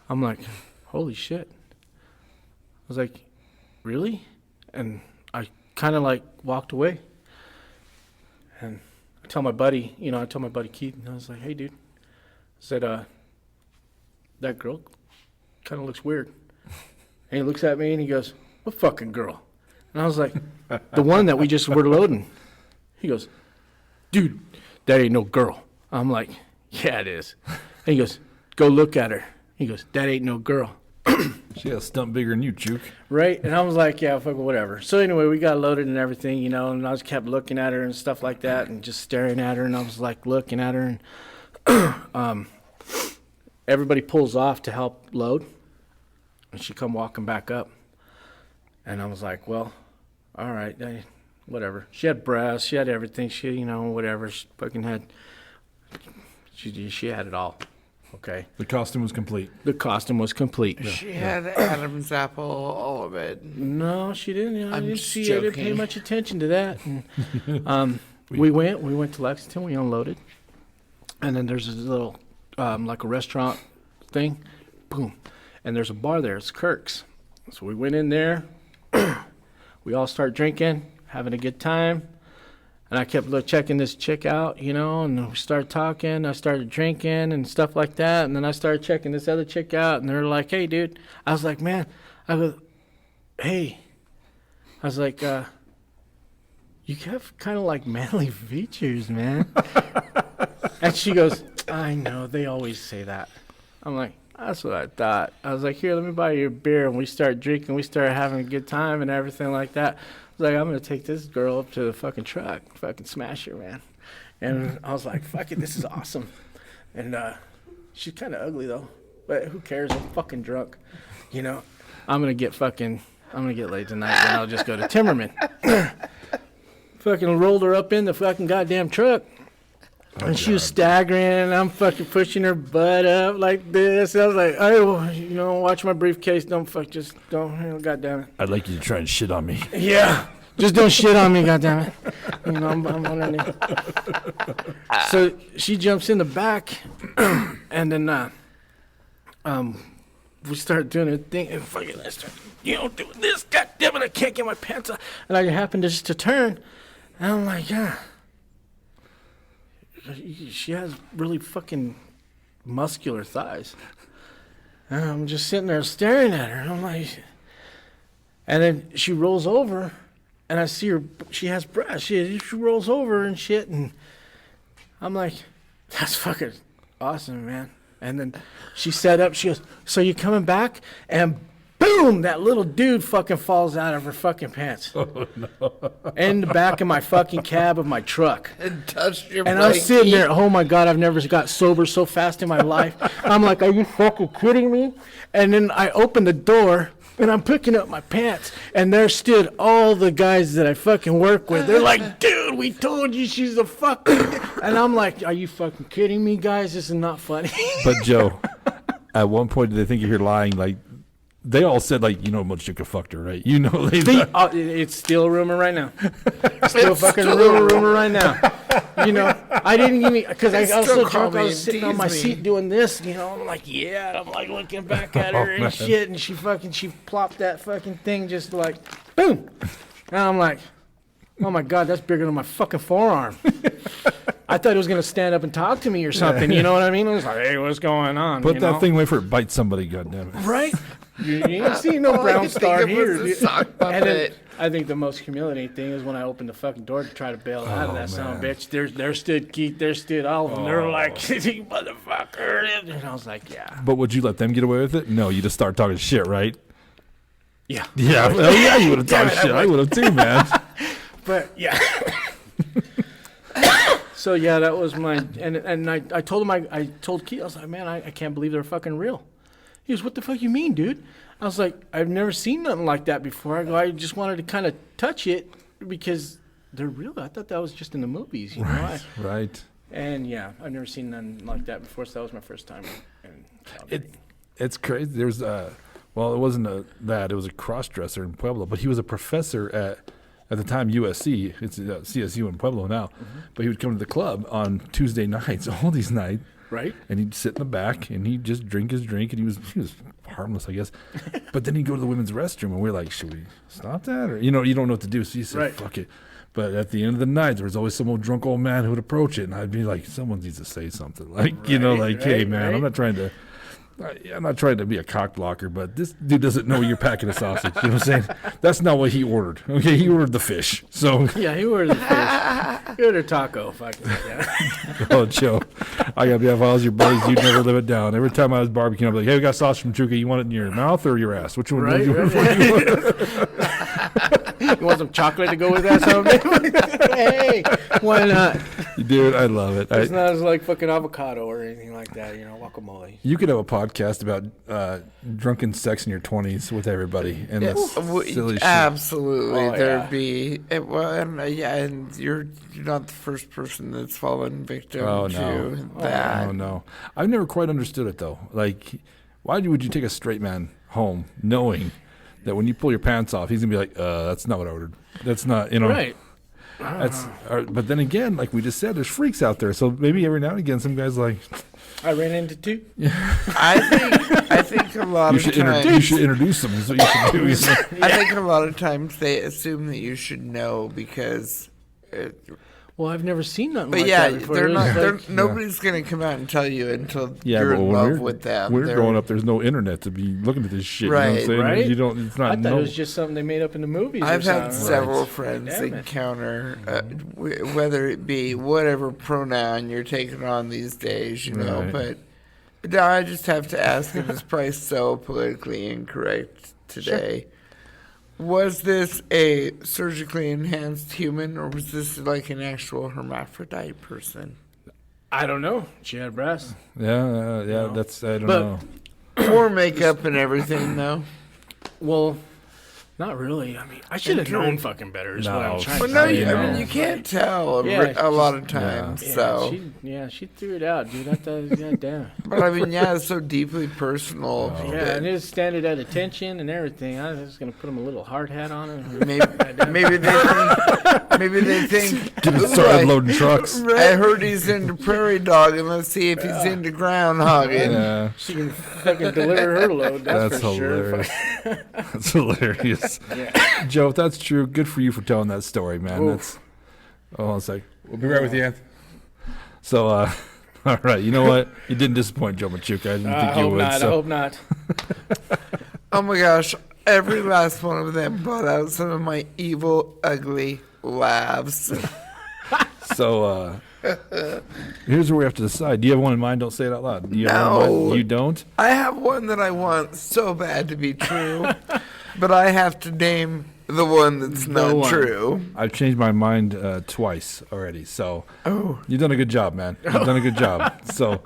I'm like, holy shit. I was like, really? And I kind of like walked away. And I tell my buddy Keith, and I was like, hey, dude. I said, that girl kind of looks weird. And he looks at me and he goes, what fucking girl? And I was like, the one that we just were loading. He goes, dude, that ain't no girl. I'm like, yeah, it is. And he goes, go look at her. He goes, that ain't no girl. She has a stump bigger than you, Chook. Right? And I was like, yeah, fuck, whatever. So anyway, we got loaded and everything, and I just kept looking at her and stuff like that and just staring at her. And I was like looking at her, and everybody pulls off to help load, and she come walking back up. And I was like, well, all right, whatever. She had breasts, she had everything, she, whatever. She fucking had, she had it all. Okay. The costume was complete. The costume was complete. Yeah. She had Adam's apple, all of it. No, she didn't. I didn't see. joking. I didn't pay much attention to that. And, we went to Lexington. We unloaded, and then there's this little like a restaurant thing, boom, and there's a bar there. It's Kirk's. So we went in there. We all start drinking, having a good time. And I kept checking this chick out, and we started talking. I started drinking and stuff like that. And then I started checking this other chick out, and they're like, hey, dude. I was like, man. I go, hey. I was like, you have kind of like manly features, man. And she goes, I know. They always say that. I'm like, that's what I thought. I was like, here, let me buy you a beer. And we start drinking. We started having a good time and everything like that. I was like, I'm going to take this girl up to the fucking truck, fucking smash her, man. And I was like, fuck it, this is awesome. And she's kind of ugly, though. But who cares? I'm fucking drunk. I'm going to get laid tonight, and I'll just go to Timmerman. fucking rolled her up in the fucking goddamn truck. And she was staggering, and I'm fucking pushing her butt up like this. I was like, oh, watch my briefcase. Don't, goddamn it. I'd like you to try and shit on me. Yeah. Just don't shit on me, goddammit. I'm underneath. So she jumps in the back, and then we start doing a thing, and fucking I start, doing this, goddammit, I can't get my pants off. And I happen just to turn, and I'm like, yeah. She has really fucking muscular thighs. And I'm just sitting there staring at her, and I'm like, and then she rolls over. And I see her, she has breasts. She rolls over and shit. And I'm like, that's fucking awesome, man. And then she sat up. She goes, so you coming back? And boom, that little dude fucking falls out of her fucking pants. Oh, no. In the back of my fucking cab of my truck. And touched your And I'm sitting there, oh my God, I've never got sober so fast in my life. I'm like, are you fucking kidding me? And then I open the door. And I'm picking up my pants, and there stood all the guys that I fucking work with. They're like, dude, we told you she's a fucking... And I'm like, are you fucking kidding me, guys? This is not funny. But, Joe, at one point, did they think you're lying? Like, they all said, like, Machuca fucked her, right? It's still a rumor right now. Still fucking rumor right now. I didn't even... Because I was so drunk, I was sitting on my seat doing this, I'm like, yeah. And I'm like looking back at her and shit. And she plopped that fucking thing just like, boom. And I'm like, oh my God, that's bigger than my fucking forearm. I thought it was going to stand up and talk to me or something. You know what I mean? I was like, hey, what's going on? Put that thing away for it bites somebody, goddammit. Right? You ain't see no brown star here. And then, I think the most humiliating thing is when I opened the fucking door to try to bail out of that son of a bitch. There stood Keith, there stood all of them. They're like, you motherfucker. And I was like, yeah. But would you let them get away with it? No, you just start talking shit, right? Yeah. Yeah. Well, yeah, you would have talked shit. I would have too, man. But, yeah. So, yeah, that was my... And I told him, I told Keith, I was like, man, I can't believe they're fucking real. He goes, what the fuck you mean, dude? I was like, I've never seen nothing like that before. I go, I just wanted to kind of touch it because they're real. I thought that was just in the movies, Right. And yeah, I've never seen nothing like that before, so that was my first time. It's crazy. There's it wasn't that. It was a cross-dresser in Pueblo, but he was a professor at the time USC. It's CSU in Pueblo now. Mm-hmm. But he would come to the club on Tuesday nights, all these nights. Right. And he'd sit in the back and he'd just drink his drink, and he was harmless, I guess. But then he'd go to the women's restroom, and we're like, should we stop that? Or you don't know what to do. So you say, fuck it. But at the end of the night, there was always some old drunk old man who would approach it, and I'd be like, someone needs to say something. Like, hey man, I'm not trying to be a cock blocker, but this dude doesn't know you're packing a sausage. You know what I'm saying? That's not what he ordered. Okay, he ordered the fish. So yeah, he ordered the fish. He ordered taco. Fuck yeah. Oh, Joe, I gotta be if I was your buddies, you'd never live it down. Every time I was barbecuing, I'd be like, hey, we got sausage from Chuka. You want it in your mouth or your ass? Which one? Right, you want some chocolate to go with that? Something? Hey, why not? Dude, I love it. It's not as like fucking avocado or anything like that. Guacamole. You could have a podcast about drunken sex in your 20s with everybody, and that's silly shit. Absolutely, there'd be. And you're not the first person that's fallen victim to that. Oh no, I've never quite understood it though. Like, why would you take a straight man home knowing that when you pull your pants off, he's gonna be like, that's not what I ordered. That's not, Right. But then again, like we just said, there's freaks out there. So maybe every now and again, some guys like. I ran into two. I think a lot of times you should introduce them. Is what you should do. I think a lot of times they assume that you should know because. Well, I've never seen nothing like that before. Nobody's going to come out and tell you until you're in love with them. We're growing up, there's no internet to be looking at this shit. Right, you know what I'm saying? Right? You don't, it's not I thought it was just something they made up in the movies. I've had several friends encounter, whether it be whatever pronoun you're taking on these days, but now I just have to ask, and it's probably so politically incorrect today. Sure. Was this a surgically enhanced human, or was this like an actual hermaphrodite person? I don't know. She had breasts. Yeah. That's I don't know. More makeup and everything, though. Well, Not really. I mean, I should have known fucking better. Is what No. I'm trying Well, to no, say. I mean, you can't tell Yeah, a lot of times. Yeah, So, she threw it out, dude. Goddamn. but I mean, yeah, it's so deeply personal. Yeah, and it standing at attention and everything. I was just gonna put him a little hard hat on him. Maybe they think. Didn't "Ooh, start loading trucks. I heard he's into prairie dog, and let's see if he's into groundhogging. Yeah, She can fucking deliver her load. That's for hilarious. sure. That's hilarious. Yeah. Joe, if that's true, good for you for telling that story, man. Oof. Hold on a sec. We'll be right with you, Anthony. So, all right, you know what? You didn't disappoint Joe Machuca. I didn't think you would. I So. hope not. Oh my gosh, every last one of them brought out some of my evil, ugly laughs. So, here's where we have to decide. Do you have one in mind? Don't say it out loud. Do you have one in No. mind? You don't? I have one that I want so bad to be true, but I have to name the one that's not one. true. I've changed my mind twice already. So, Oh, you've done a good job, man. You've done a good job. So,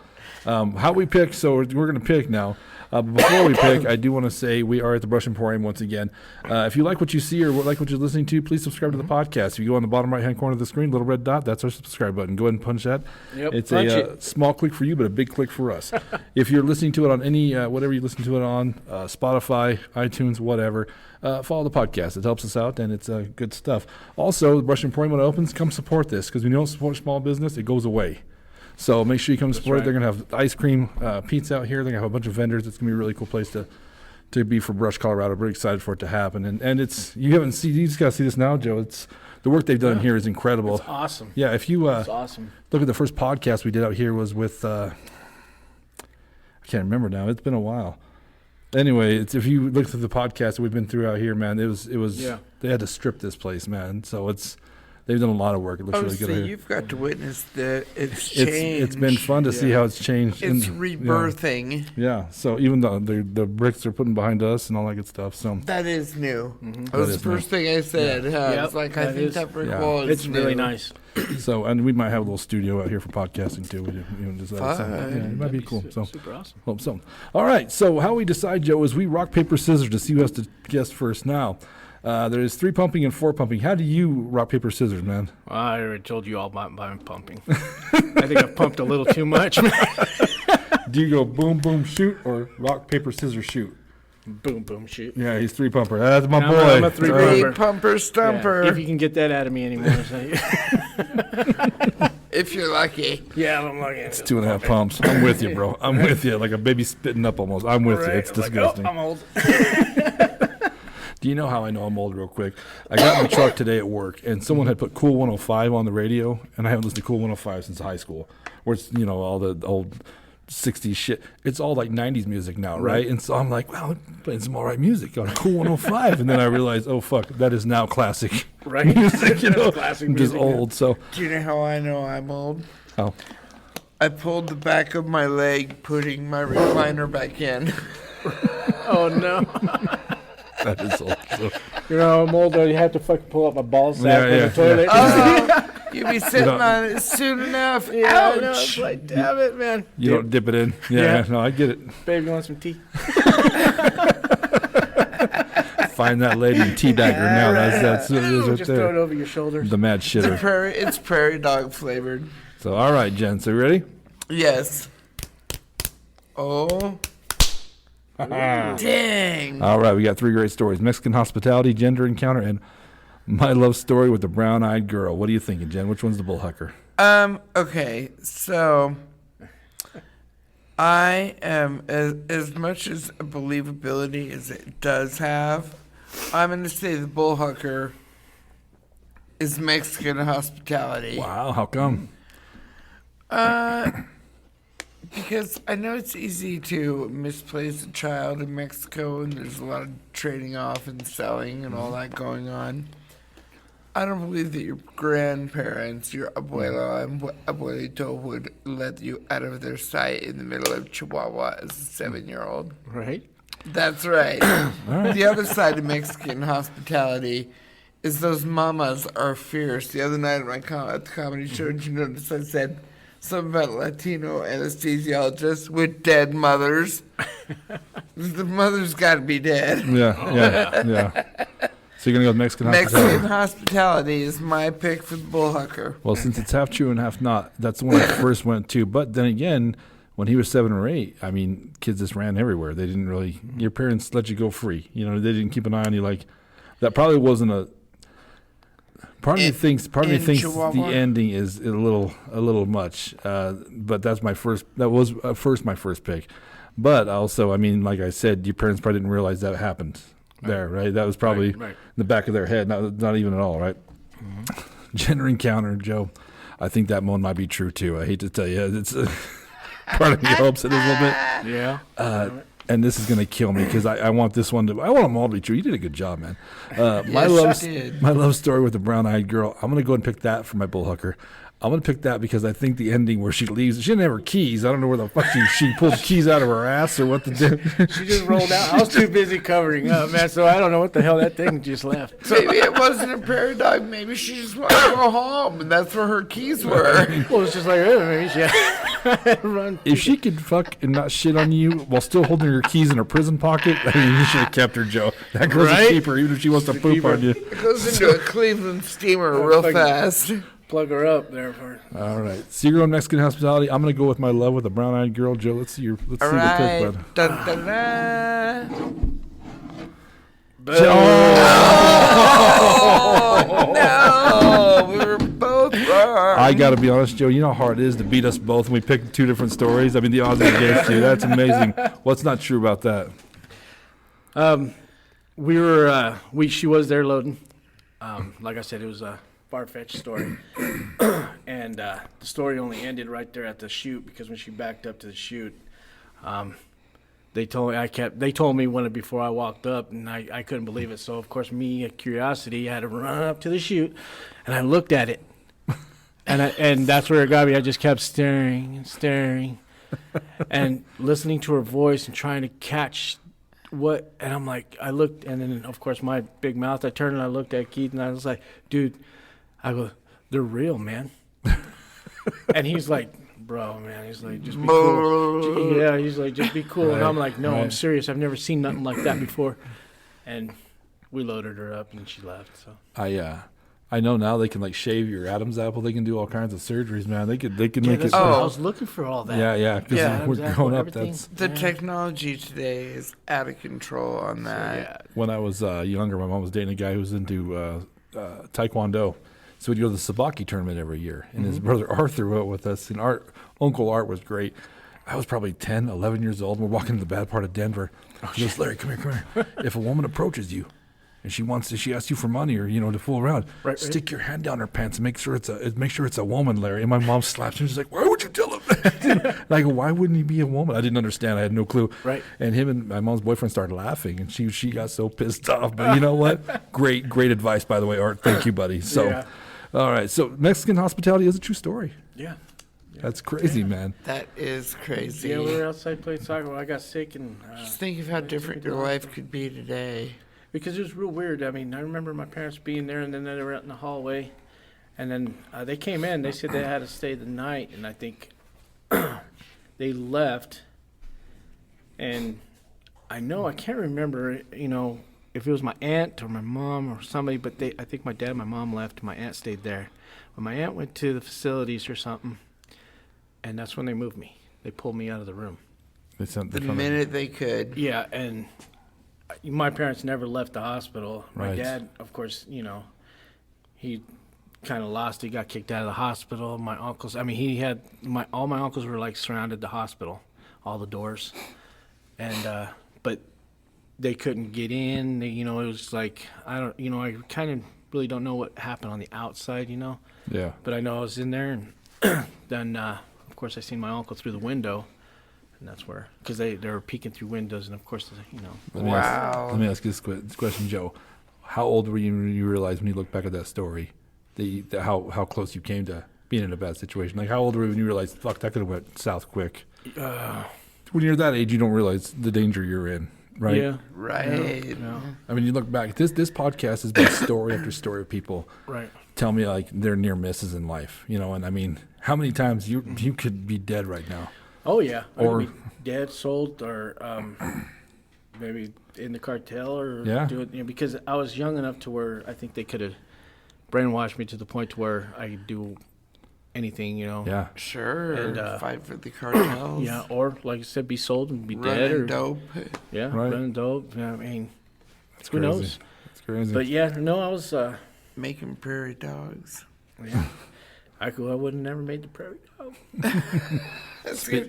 how we pick, so we're going to pick now. But before we pick, I do want to say we are at the Brush Emporium once again. If you like what you see or like what you're listening to, please subscribe to the podcast. If you go on the bottom right-hand corner of the screen, little red dot, that's our subscribe button. Go ahead and punch that. Yep, It's punch a small click for you, but a big click for us. If you're listening to it on any, whatever you listen to it on, Spotify, iTunes, whatever, follow the podcast. It helps us out, and it's good stuff. Also, the Brush Emporium, when it opens, come support this, because when you don't support small business, it goes away. So make sure you come support it. right. They're going to have ice cream, pizza out here. They're going to have a bunch of vendors. It's going to be a really cool place to be for Brush, Colorado. Very excited for it to happen. And it's, you haven't seen, you just got to see this now, Joe. It's, the work they've done here is incredible. It's awesome. Yeah, if you It's awesome. look at the first podcast we did out here was with, I can't remember now. It's been a while. Anyway, it's, if you look through the podcast that we've been through out here, man, it was Yeah. they had to strip this place, man. So they've done a lot of work. It looks really good out see, here. you've got to witness that it's changed. It's been fun to see how it's changed. It's and, rebirthing. Yeah. So even the bricks they're putting behind us and all that good stuff. So That is new. Mm-hmm. That was That the is new. first thing I said. Yep, It's like, I that think is- that brick yeah. wall is It's really new. nice. so and we might have a little studio out here for podcasting too. We do, just that. So, Fun. yeah, it might be cool. So Super awesome. hope so. All right. So how we decide, Joe, is we rock paper scissors to see who has to guess first. Now, there is 3 pumping and 4 pumping. How do you rock paper scissors, man? I already told you all about my pumping. I think I've pumped a little too much. Do you go boom boom shoot or rock paper scissors shoot? Boom, boom, shoot. Yeah, he's 3 pumper. That's my I'm boy. a 3 All right. Three Pumper. pumper stumper. Yeah, if you can get that out of me anymore. So, If you're lucky. yeah, I'm lucky. It's 2.5 pumps. I'm with you, bro. I'm with you. Like a baby spitting up almost. I'm with you. It's disgusting. I'm old. Do you know how I know I'm old real quick? I got in the truck today at work, and someone had put Cool 105 on the radio, and I haven't listened to Cool 105 since high school, where it's, all the old 60s shit. It's all like 90s music now, right? And so I'm like, well, I'm playing some all right music on Cool 105. And then I realized, oh, fuck, that is now classic Right. music, Classic I'm just music, yeah. old, so. Do you know how I know I'm old? Oh. I pulled the back of my leg, putting my recliner back in. Oh, no. That is old. So. I'm old, though. You have to fucking pull out my ball sack Yeah, in yeah. the toilet. You'll be sitting don't- on it soon enough. Yeah, I know. Ouch. It's like, damn it, man. You don't dip it in. Yeah, no, I get it. Babe, you want some tea? Find that lady and teabag her now. That's what it is right Just throw it there. over your shoulders. The mad shitter. It's prairie dog flavored. So, all right, Jen. So, you ready? Yes. Oh. Dang. All right, we got 3 great stories: Mexican hospitality, gender encounter, and my love story with the brown-eyed girl. What are you thinking, Jen? Which one's the Bullhucker? Okay, so I am, as much as believability as it does have, I'm going to say the Bullhucker is Mexican hospitality. Wow, how come? Because I know it's easy to misplace a child in Mexico, and there's a lot of trading off and selling and all that going on. I don't believe that your grandparents, your abuela and abuelito, would let you out of their sight in the middle of Chihuahua as a 7-year-old. Right? That's right. The other side of Mexican hospitality is those mamas are fierce. The other night at the comedy show, did you notice I said something about Latino anesthesiologists with dead mothers? The mother's got to be dead. Yeah. So you're gonna go with Mexican hospitality? Mexican hospitality is my pick for the Bullhucker. Well, since it's half true and half not, that's the one I first went to. But then again, when he was 7 or 8, I mean, kids just ran everywhere. They didn't really. Your parents let you go free. You know, they didn't keep an eye on you. Like that probably wasn't a. Part of me thinks Chihuahua? the ending is a little much. But that's my first. That was my first pick. But also, I mean, like I said, your parents probably didn't realize that happened there, right? That was probably Right. in the back of their head, not even at all, right? Mm-hmm. Gender encounter, Joe. I think that one might be true too. I hate to tell you, it's part of me hopes it is a little bit. Yeah. And this is gonna kill me because I want this one to. I want them all to be true. You did a good job, man. My love story with the brown-eyed girl. I'm gonna go and pick that for my Bullhucker. I'm going to pick that because I think the ending where she leaves, she didn't have her keys. I don't know where the fuck she pulled the keys out of her ass or what to do. She just rolled out. I was too busy covering up, man, so I don't know what the hell that thing just left. Maybe it wasn't a prairie dog. Maybe she just wanted to go home, and that's where her keys were. Well, it's just like, maybe she had to run. If she could fuck and not shit on you while still holding her keys in her prison pocket, I mean, you should have kept her, Joe. That girl's a keeper, even if she wants to poop on you. It goes into a Cleveland steamer real fast. Plug her up there for. All right. So you're going Mexican hospitality. I'm going to go with my love with a brown-eyed girl. Joe, let's see the pick, bud. Dun, dun, dun. Oh, no. We were both wrong. I got to be honest, Joe. You know how hard it is to beat us both when we pick 2 different stories? I mean, the odds are against you. That's amazing. What's not true about that? She was there loading. Like I said, it was a far-fetched story. And the story only ended right there at the chute because when she backed up to the chute, they told me when before I walked up, and I couldn't believe it. So of course, me, curiosity, I had to run up to the chute, and I looked at it, and that's where it got me. I just kept staring and staring, and listening to her voice and trying to catch what. And I'm like, I looked, and then of course my big mouth. I turned and I looked at Keith, and I was like, dude, I go, they're real, man. And he's like, bro, man. He's like, just be cool. Yeah, he's like, just be cool. And I'm like, no, I'm serious. I've never seen nothing like that before. And we loaded her up, and she left. So I know now they can like shave your Adam's apple. They can do all kinds of surgeries, man. They can make it. I was looking for all that. Yeah. Because we're growing up. That's the technology today is out of control on that. When I was younger, my mom was dating a guy who was into Taekwondo. So we'd go to the Sabaki tournament every year. And his brother Arthur went with us. And Uncle Art was great. I was probably 10, 11 years old. We're walking to the bad part of Denver. He goes, Larry, come here. If a woman approaches you and she asks you for money or, to fool around, stick your hand down her pants and make sure it's a woman, Larry. And my mom slaps him. She's like, why would you tell him that? And I go, why wouldn't he be a woman? I didn't understand. I had no clue. Right. And him and my mom's boyfriend started laughing, and she got so pissed off. But you know what? Great advice, by the way, Art. Thank you, buddy. So. Yeah. All right, so Mexican hospitality is a true story. Yeah. That's crazy, man. That is crazy. Yeah, we were outside playing soccer. I got sick and... just think of how different your life could be today. Because it was real weird. I mean, I remember my parents being there, and then they were out in the hallway. And then they came in. They said they had to stay the night, and I think they left. And I can't remember, if it was my aunt or my mom or somebody, but I think my dad and my mom left, and my aunt stayed there. But my aunt went to the facilities or something, and that's when they moved me. They pulled me out of the room. The minute they could. Yeah, and my parents never left the hospital. My Right. dad, of course, he kind of lost. He got kicked out of the hospital. My uncles, all my uncles were like surrounded the hospital, all the doors, and but they couldn't get in. It was like I kind of really don't know what happened on the outside, Yeah. But I know I was in there, and then of course I seen my uncle through the window, and that's where because they were peeking through windows, and of course Let me ask you this question, Joe. How old were you when you realized when you look back at that story, how close you came to being in a bad situation? Like how old were you when you realized, fuck, that could have went south quick? When you're that age, you don't realize the danger you're in. Right. Yeah. Right. Yeah. I mean, you look back. This podcast has been story after story of people tell me like their near misses in life, and I mean, how many times you could be dead right now? Oh yeah, Or- or dead, sold, or maybe in the cartel, or Yeah. do it. Because I was young enough to where I think they could have brainwashed me to the point to where I could do anything. Yeah. Sure. And, fight for the cartels. Yeah, or like I said, be sold and be Running dead, or dope. yeah, Right. running dope. Yeah, I mean, It's who crazy. knows? It's crazy. But yeah, no, I was. Making prairie dogs. Yeah. I would have never made the prairie dog.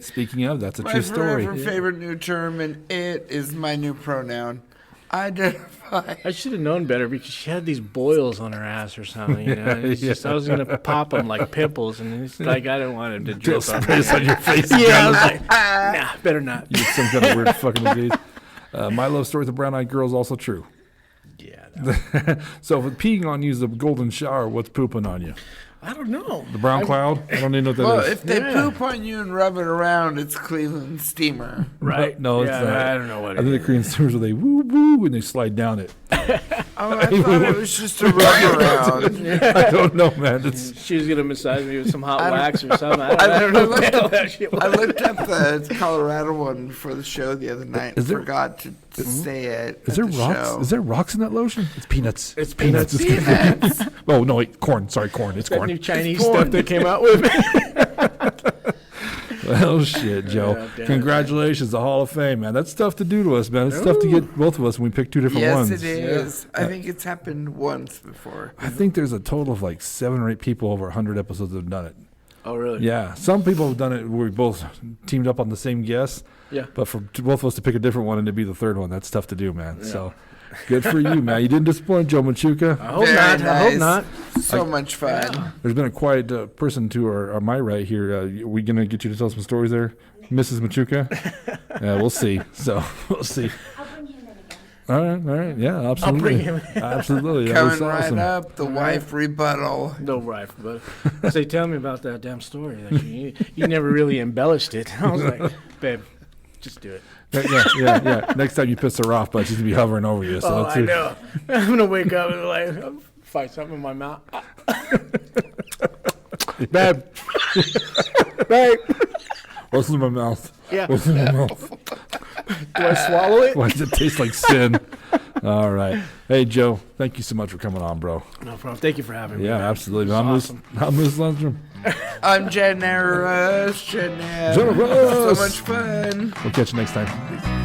Speaking of, that's a My true story. forever favorite new term, and it is my new pronoun. Identify. I should have known better because she had these boils on her ass or something. And it's just, I was gonna pop them like pimples, and it's like I didn't want him to drip on Sprays on your face. Yeah, I was like, nah, better not. You get some kind of weird fucking disease. My love story with the brown-eyed girl is also true. Yeah, So if peeing on you is a golden shower, what's pooping on you? I don't know. The brown cloud? I don't even know what that is. Well, if they Yeah. poop on you and rub it around, it's Cleveland steamer. Right? No, it's yeah, not. I don't know what I it think the is. Korean steamers where they woo woo and they slide down it. Oh, I thought it was just a rub around. I don't know, man. It's She was gonna massage me with some hot I don't- wax or something. I don't know what the hell that shit I was. looked up the Colorado one for the show the other night. Is there- Forgot to say it. is there at the rocks? show. Is there rocks in that lotion? It's peanuts. It's peanuts. Peanuts. Oh no, wait, corn. Sorry, corn. It's That corn. new Chinese corn. stuff they came out with. Oh shit, Joe! Yeah, damn. Congratulations, the Hall of Fame, man. That's tough to do to us, man. It's tough to get both of us when we pick two different Yes, ones. it is. I think it's happened once before. I think there's a total of like 7 or 8 people over 100 episodes that have done it. Oh really? Yeah, some people have done it where we both teamed up on the same guess, Yeah. but for both of us to pick a different one and to be the third one, that's tough to do, man. So good for you, man. You didn't disappoint, Joe Machuca. I hope Very not. I hope nice. not. So much fun. There's been a quiet person to my right here. Are we going to get you to tell some stories there, Mrs. Machuca? Yeah, we'll see. So we'll see. I'll bring him in again. All right. Yeah, absolutely. bring him Absolutely. That Coming was right awesome. up, the wife rebuttal. No rifle, but say, tell me about that damn story. That you never really embellished it. I was like, babe, just do it. Yeah. Next time you piss her off, but she's going to be hovering over you. So Oh, let's I see. know. I'm gonna wake up and like find something in my mouth. Babe, babe, What's in my mouth? yeah. What's in my mouth? Do I swallow it? Why does it taste like sin? All right. Hey, Joe, thank you so much for coming on, bro. No problem. Thank you for having me. Yeah, man. absolutely. This I'm was Moose awesome. Lundstrom. I'm generous, Jeanette. Generous. So much fun. We'll catch you next time.